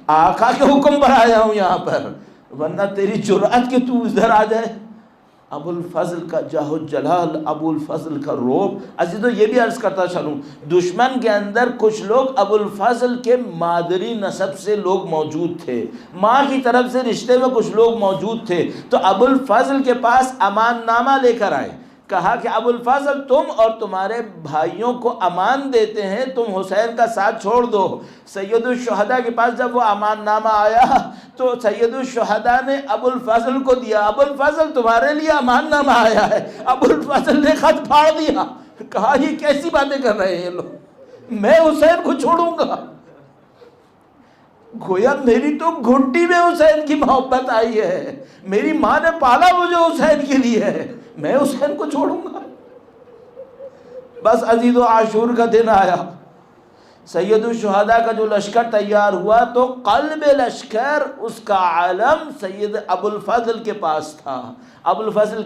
آقا کے حکم پر آیا ہوں یہاں پر، ورنہ تیری جرأت کہ تو ادھر آ جائے. ابو الفضل کا جاہ و جلال، ابو الفضل کا روب. عزیزو، یہ بھی عرض کرتا چلوں، دشمن کے اندر کچھ لوگ ابو الفضل کے مادری نسب سے لوگ موجود تھے، ماں کی طرف سے رشتے میں کچھ لوگ موجود تھے. تو ابو الفضل کے پاس امان نامہ لے کر آئے. کہا کہ ابو الفضل، تم اور تمہارے بھائیوں کو امان دیتے ہیں، تم حسین کا ساتھ چھوڑ دو. سید الشہداء کے پاس جب وہ امان نامہ آیا تو سید الشہداء نے ابو الفضل کو دیا. ابو الفضل، تمہارے لیے امان نامہ آیا ہے. ابو الفضل نے خط پھاڑ دیا. کہا یہ کیسی باتیں کر رہے ہیں یہ لوگ، میں حسین کو چھوڑوں گا؟ گویا میری تو گھنٹی میں حسین کی محبت آئی ہے، میری ماں نے پالا مجھے حسین کے لیے ہے، میں حسین کو چھوڑوں گا؟ بس عزیز و عاشور کا دن آیا، سید الشہداء کا جو لشکر تیار ہوا تو قلب لشکر، اس کا علم سید ابو الفضل کے پاس تھا. ابو الفضل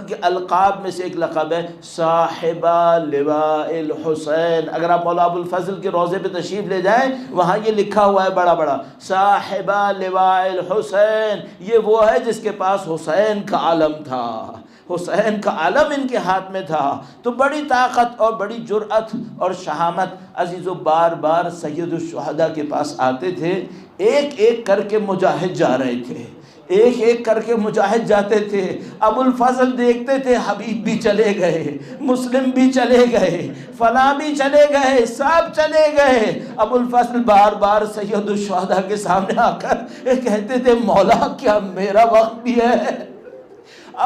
کے القاب میں سے ایک لقب ہے صاحبہ لواء الحسین. اگر آپ مولا ابو الفضل کے روضے پہ تشریف لے جائیں، وہاں یہ لکھا ہوا ہے بڑا بڑا، صاحبہ لواء الحسین. یہ وہ ہے جس کے پاس حسین کا علم تھا، حسین کا علم ان کے ہاتھ میں تھا. تو بڑی طاقت اور بڑی جرأت اور شہامت. عزیزو، بار بار سید الشہداء کے پاس آتے تھے، ایک ایک کر کے مجاہد جا رہے تھے، ایک ایک کر کے مجاہد جاتے تھے. ابو الفضل دیکھتے تھے حبیب بھی چلے گئے، مسلم بھی چلے گئے، فلاں بھی چلے گئے، سب چلے گئے. ابو الفضل بار بار سید الشہداء کے سامنے آ کر کہتے تھے مولا کیا میرا وقت بھی ہے؟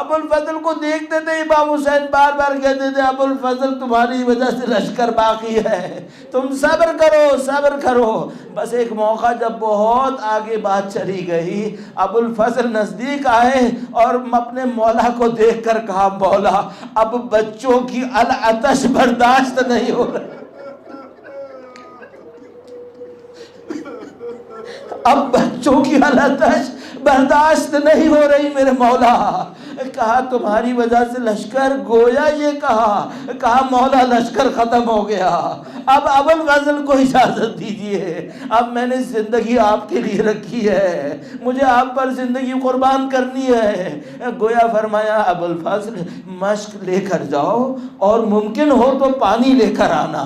ابو الفضل کو دیکھتے تھے امام حسین بار بار کہتے تھے ابو الفضل تمہاری وجہ سے لشکر باقی ہے، تم صبر کرو صبر کرو۔ بس ایک موقع جب بہت آگے بات چلی گئی، ابو الفضل نزدیک آئے اور اپنے مولا کو دیکھ کر کہا مولا اب بچوں کی العطش برداشت نہیں ہو رہی، اب بچوں کی العطش برداشت نہیں ہو رہی میرے مولا۔ کہا تمہاری وجہ سے لشکر، گویا یہ کہا مولا لشکر ختم ہو گیا، اب ابو الفضل کو اجازت دیجئے، اب میں نے زندگی آپ کے لیے رکھی ہے، مجھے آپ پر زندگی قربان کرنی ہے۔ گویا فرمایا ابو الفضل مشق لے کر جاؤ اور ممکن ہو تو پانی لے کر آنا۔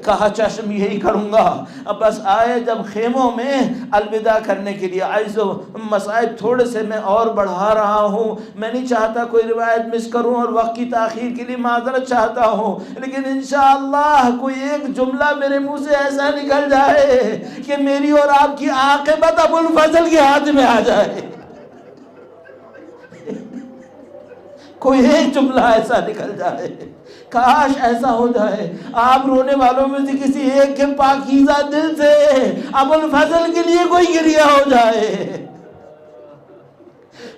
کہا چشم یہی کروں گا۔ اب بس آئے جب خیموں میں الوداع کرنے کے لیے، عائزو مسائب تھوڑے سے میں اور بڑھا رہا ہوں، میں نہیں چاہتا کوئی روایت مس کروں اور وقت کی تاخیر کے لیے معذرت چاہتا ہوں، لیکن انشاءاللہ کوئی ایک جملہ میرے منہ سے ایسا نکل جائے کہ میری اور آپ کی عاقبت ابو الفضل کے ہاتھ میں آ جائے، کوئی ایک جملہ ایسا نکل جائے، کاش ایسا ہو جائے آپ رونے والوں میں سے کسی ایک کے پاکیزہ دل سے ابو الفضل کے لیے کوئی گریہ ہو جائے۔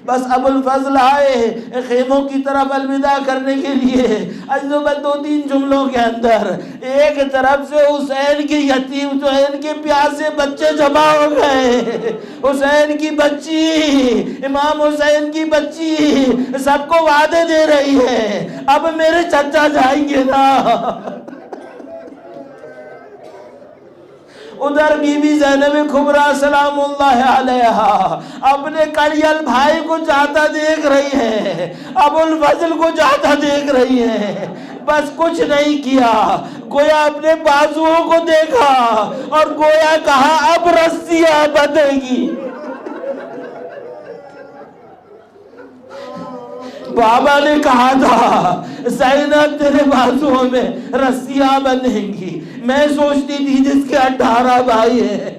بس ابو الفضل آئے خیموں کی طرف الوداع کرنے کے لیے، عجیب دو تین جملوں کے اندر ایک طرف سے حسین کے یتیم، حسین کے پیاسے بچے جمع ہو گئے، حسین کی بچی، امام حسین کی بچی سب کو وعدے دے رہی ہے اب میرے چچا جائیں گے نا۔ ادھر بی بی زینب کبریٰ سلام اللہ علیہا اپنے کڑیل بھائی کو جاتا دیکھ رہی ہے، ابو الفضل کو جاتا دیکھ رہی ہے، بس کچھ نہیں کیا، گویا اپنے بازوؤں کو دیکھا اور گویا کہا اب رسیاں بندھے گی۔ بابا نے کہا تھا زینب تیرے بازوؤں میں رسیاں بندھیں گی، میں سوچتی تھی جس کے 18 بھائی ہیں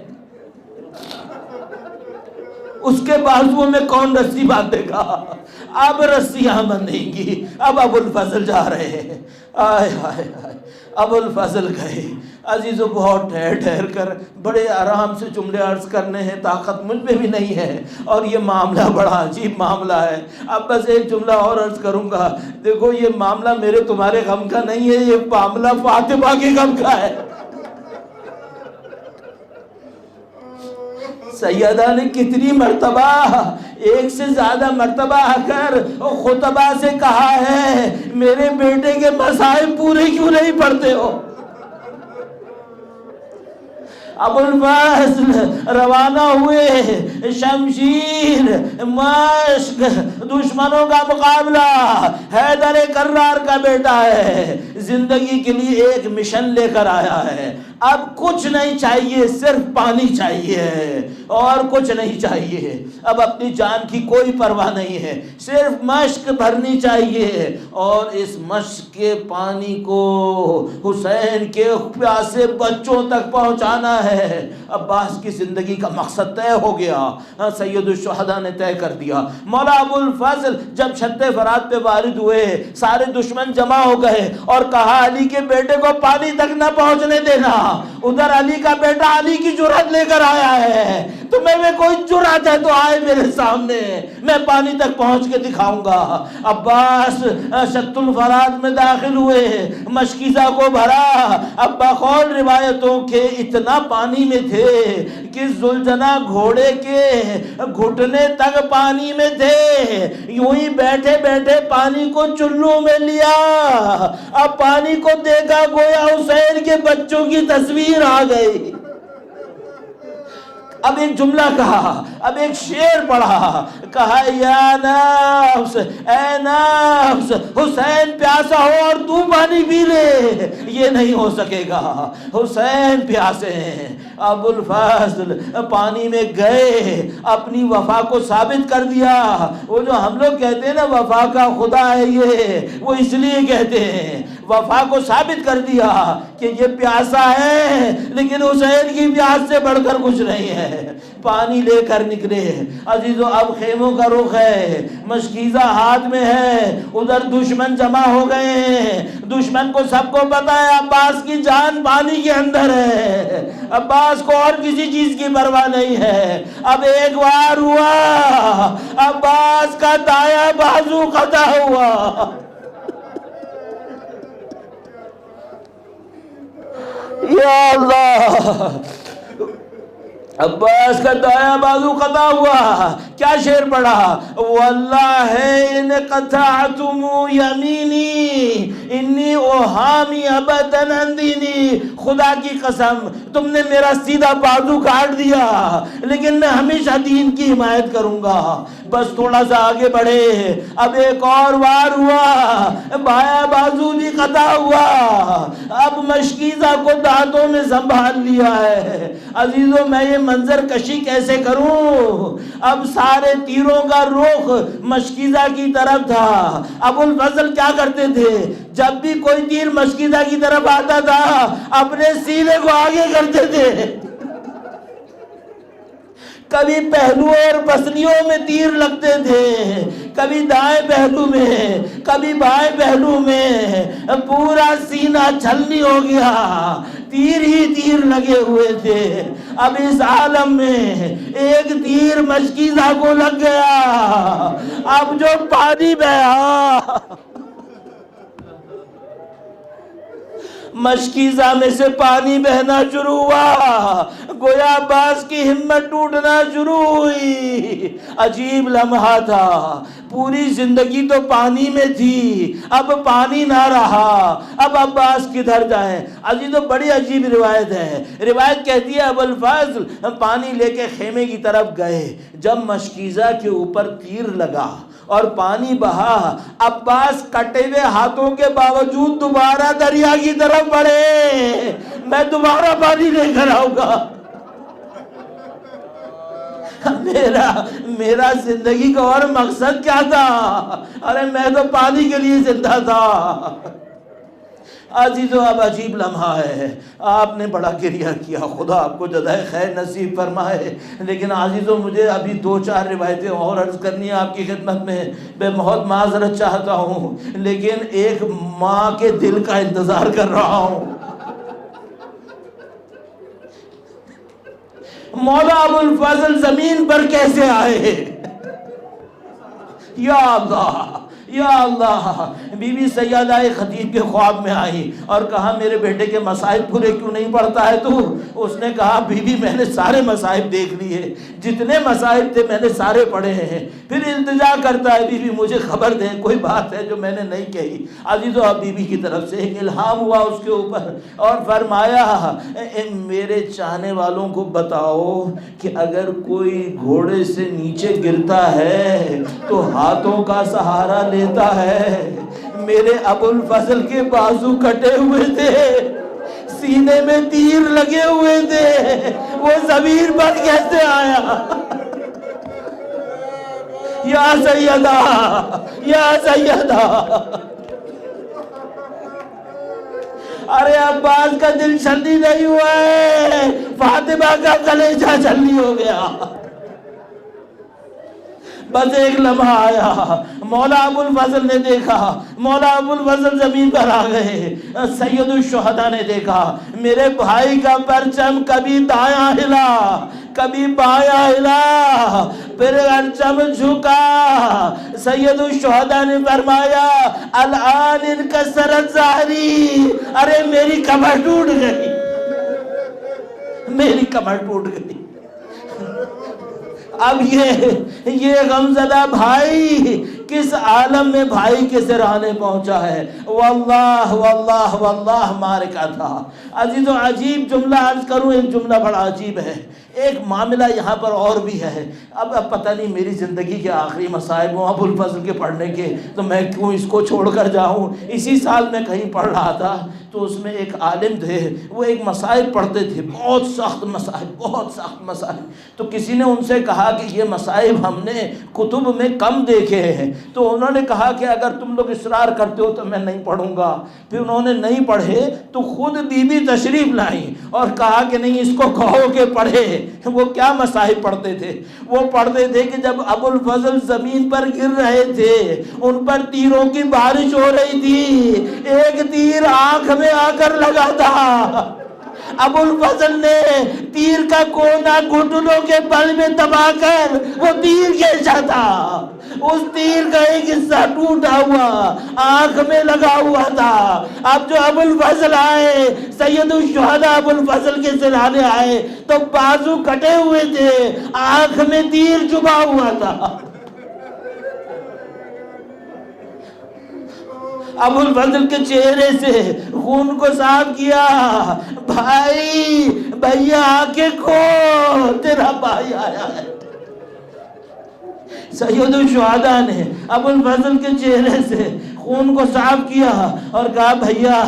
اس کے بازوؤں میں کون رسی باندھے گا، اب رسیاں بندھیں گی۔ اب ابو الفضل جا رہے ہیں، آئے آئے آئے ابو الفضل گئے۔ عزیزو بہت ٹھہر ٹھہر کر بڑے آرام سے جملے عرض کرنے ہیں، طاقت مجھ میں بھی نہیں ہے اور یہ معاملہ بڑا عجیب معاملہ ہے۔ اب بس ایک جملہ اور عرض کروں گا، دیکھو یہ معاملہ میرے تمہارے غم کا نہیں ہے، یہ معاملہ فاطمہ کے غم کا ہے۔ سیدہ نے کتنی مرتبہ، ایک سے زیادہ مرتبہ آ کر خطبہ سے کہا ہے میرے بیٹے کے مسائل پورے کیوں نہیں پڑھتے ہو۔ ابو الفضل روانہ ہوئے، شمشیر، مشق، دشمنوں کا مقابلہ، حیدر کرار کا بیٹا ہے، زندگی کے لیے ایک مشن لے کر آیا ہے۔ اب کچھ نہیں چاہیے، صرف پانی چاہیے اور کچھ نہیں چاہیے، اب اپنی جان کی کوئی پرواہ نہیں ہے، صرف مشق بھرنی چاہیے اور اس مشق کے پانی کو حسین کے پیاسے بچوں تک پہنچانا ہے۔ عباس کی زندگی کا مقصد طے ہو گیا، سید الشہداء نے طے کر دیا۔ مولا ابو الفضل جب چھت فرات پہ وارد ہوئے، سارے دشمن جمع ہو گئے اور کہا علی کے بیٹے کو پانی تک نہ پہنچنے دینا۔ ادھر علی کا بیٹا علی کی جرأت لے کر آیا ہے، تمہیں میں کوئی جرأت ہے تو آئے میرے سامنے، میں پانی تک پہنچ کے دکھاؤں گا۔ عباس شط الفرات میں داخل ہوئے، مشکیزہ کو بھرا۔ اب بقول روایتوں کے اتنا پانی میں تھے کہ ذوالجناح گھوڑے کے گھٹنے تک پانی میں تھے، یوں ہی بیٹھے بیٹھے پانی کو چلو میں لیا۔ اب پانی کو دیکھا، گویا حسین کے بچوں کی تصویر آ گئی۔ اب ایک جملہ کہا، اب ایک شعر پڑھا، کہا یا نفس اے نفس حسین پیاسا ہو اور تو پانی پی لے، یہ نہیں ہو سکے گا، حسین پیاسے ہیں۔ ابو الفضل پانی میں گئے، اپنی وفا کو ثابت کر دیا۔ وہ جو ہم لوگ کہتے ہیں نا وفا کا خدا ہے یہ، وہ اس لیے کہتے ہیں وفا کو ثابت کر دیا کہ یہ پیاسا ہے لیکن حسین کی پیاس سے بڑھ کر کچھ نہیں ہے، پانی لے کر نکلے۔ عزیزو اب خیموں کا رخ ہے، مشکیزہ ہاتھ میں ہے، ادھر دشمن جمع ہو گئے ہیں، دشمن کو سب کو پتا ہے عباس کی جان پانی کے اندر ہے، عباس کو اور کسی چیز کی پرواہ نہیں ہے۔ اب ایک وار ہوا، عباس کا دایاں بازو قطع ہوا۔ یا اللہ، عباس کا دایاں بازو قطع ہوا۔ کیا شعر پڑھا؟ واللہ ان قطعتم یمینی انی اوہامی ابدن اندینی، خدا کی قسم تم نے میرا سیدھا بازو کاٹ دیا لیکن میں ہمیشہ دین کی حمایت کروں گا۔ بس تھوڑا سا آگے بڑھے، اب ایک اور وار ہوا، بایاں بازو بھی قطع ہوا۔ اب مشکیزہ کو دانتوں میں سنبھال لیا ہے۔ عزیزو میں یہ منظر کشی کیسے کروں؟ اب سارے تیروں کا رخ مشکیزہ کی طرف تھا۔ ابو الفضل کیا کرتے تھے؟ جب بھی کوئی تیر مشکیزہ کی طرف آتا تھا اپنے سینے کو آگے کرتے تھے، کبھی پہلو اور پسلیوں میں تیر لگتے تھے، کبھی دائیں پہلو میں، کبھی بائیں پہلو میں، پورا سینہ چھلنی ہو گیا، تیر ہی تیر لگے ہوئے تھے۔ اب اس عالم میں ایک تیر مشکیزہ کو لگ گیا، اب جو پانی بہا مشکیزہ میں سے پانی بہنا شروع ہوا، گویا عباس کی ہمت ٹوٹنا شروع ہوئی۔ عجیب لمحہ تھا، پوری زندگی تو پانی میں تھی، اب پانی نہ رہا، اب عباس کدھر جائیں؟ عزیزو بڑی عجیب روایت ہے۔ روایت کہتی ہے ابو الفضل پانی لے کے خیمے کی طرف گئے، جب مشکیزہ کے اوپر تیر لگا اور پانی بہا، عباس کٹے ہوئے ہاتھوں کے باوجود دوبارہ دریا کی طرف بڑھے، میں دوبارہ پانی لے کر آؤں گا۔ میرا زندگی کا اور مقصد کیا تھا؟ ارے میں تو پانی کے لیے زندہ تھا۔ عزیزو اب عجیب لمحہ ہے، آپ نے بڑا گریہ کیا، خدا آپ کو جزائے خیر نصیب فرمائے، لیکن عزیزو مجھے ابھی 2-4 روایتیں اور عرض کرنی ہیں آپ کی خدمت میں۔ میں بہت معذرت چاہتا ہوں لیکن ایک ماں کے دل کا انتظار کر رہا ہوں۔ مولا ابو الفضل زمین پر کیسے آئے؟ یا اللہ یا اللہ، بی بی سیدہ خطیب کے خواب میں آئی اور کہا میرے بیٹے کے مصائب پورے کیوں نہیں پڑھتا ہے تو؟ اس نے کہا بی بی میں نے سارے مصائب دیکھ لیے، جتنے مصائب تھے میں نے سارے پڑھے ہیں۔ پھر التجا کرتا ہے بی بی مجھے خبر دیں، کوئی بات ہے جو میں نے نہیں کہی۔ عزیزو اب بی بی کی طرف سے ایک الہام ہوا اس کے اوپر اور فرمایا میرے چاہنے والوں کو بتاؤ کہ اگر کوئی گھوڑے سے نیچے گرتا ہے تو ہاتھوں کا سہارا لیتا ہے۔ میرے ابو الفضل کے بازو کٹے ہوئے تھے، سینے میں تیر لگے ہوئے تھے، وہ زمین پر کیسے آیا؟ یا سیدہ یا سیدہ، ارے عباس کا دل چھلنی نہیں ہوا ہے، فاطمہ کا کلیجہ چھلنی ہو گیا۔ بس ایک لمحہ آیا، مولا ابو الفضل نے دیکھا، مولا ابو الفضل زمین پر آ گئے۔ سید الشہداء نے دیکھا میرے بھائی کا پرچم کبھی دایاں ہلا کبھی بایاں ہلا، پھر پرچم جھکا۔ سید الشہداء نے فرمایا الآن انکسرت ظہری، ارے میری کمر ٹوٹ گئی، میری کمر ٹوٹ گئی۔ اب یہ غمزدہ بھائی کس عالم میں بھائی کے سرانے پہنچا ہے۔ واللہ واللہ واللہ مارکہ تھا۔ عزیزو عجیب جملہ عرض کروں، ایک جملہ بڑا عجیب ہے ایک معاملہ یہاں پر اور بھی ہے. اب پتہ نہیں میری زندگی کے آخری مصائب ہوں ابو الفضل کے پڑھنے کے، تو میں کیوں اس کو چھوڑ کر جاؤں. اسی سال میں کہیں پڑھ رہا تھا تو اس میں ایک عالم تھے، وہ ایک مسائل پڑھتے تھے، بہت سخت مسائل، بہت سخت مسائل. تو کسی نے ان سے کہا کہ یہ مسائل ہم نے کتب میں کم دیکھے ہیں. تو انہوں نے کہا کہ اگر تم لوگ اصرار کرتے ہو تو میں نہیں پڑھوں گا. پھر انہوں نے نہیں پڑھے تو خود بی بی تشریف لائیں اور کہا کہ نہیں اس کو کہو کہ پڑھے. وہ کیا مسائل پڑھتے تھے؟ وہ پڑھتے تھے کہ جب ابو الفضل زمین پر گر رہے تھے، ان پر تیروں کی بارش ہو رہی تھی، ایک تیر آنکھ میں آ کر لگا تھا. ابو الفضل نے تیر کا کونا گھٹنوں کے بل میں دبا کر وہ تیر کھینچا تھا. اس تیر کا ایک حصہ ٹوٹا ہوا آنکھ میں لگا ہوا تھا. اب جو ابو الفضل آئے، سید الشہداء ابو الفضل کے سلانے آئے تو بازو کٹے ہوئے تھے، آنکھ میں تیر چبھا ہوا تھا. ابو الفضل کے چہرے سے خون کو صاف کیا. بھائی بھیا آنکھیں کھول، تیرا بھائی آیا ہے. سید الشہداء نے ابو الفضل کے چہرے سے خون کو صاف کیا اور کہا بھیا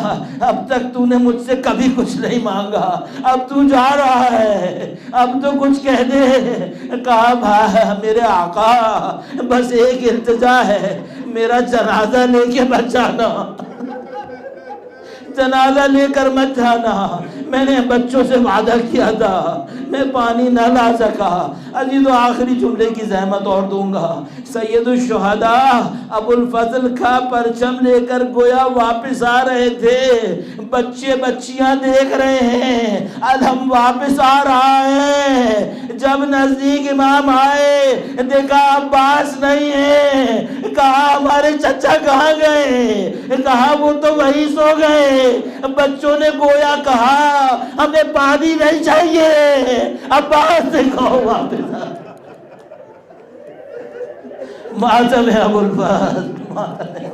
اب تک تو نے مجھ سے کبھی کچھ نہیں مانگا، اب تو جا رہا ہے، اب تو کچھ کہہ دے. کہا بھائی میرے آقا بس ایک التجا ہے، میرا جنازہ لے کے مت جانا، جنازہ لے کر مت جانا. میں نے بچوں سے وعدہ کیا تھا، میں پانی نہ لا سکا، ابھی تو آخری جملے کی زحمت اور دوں گا. سید الشہداء ابو الفضل کا پرچم لے کر گویا واپس آ رہے تھے. بچے بچیاں دیکھ رہے ہیں ہم واپس آ رہا ہے. جب نزدیک امام آئے دیکھا عباس نہیں ہے. کہا ہمارے چچا کہاں گئے؟ کہا وہ تو وہیں سو گئے. بچوں نے گویا کہا ہمیں پانی نہیں چاہیے، عباس سے کہو واپس آ. ماتم ہے ابو الفضل، ماتم ہے.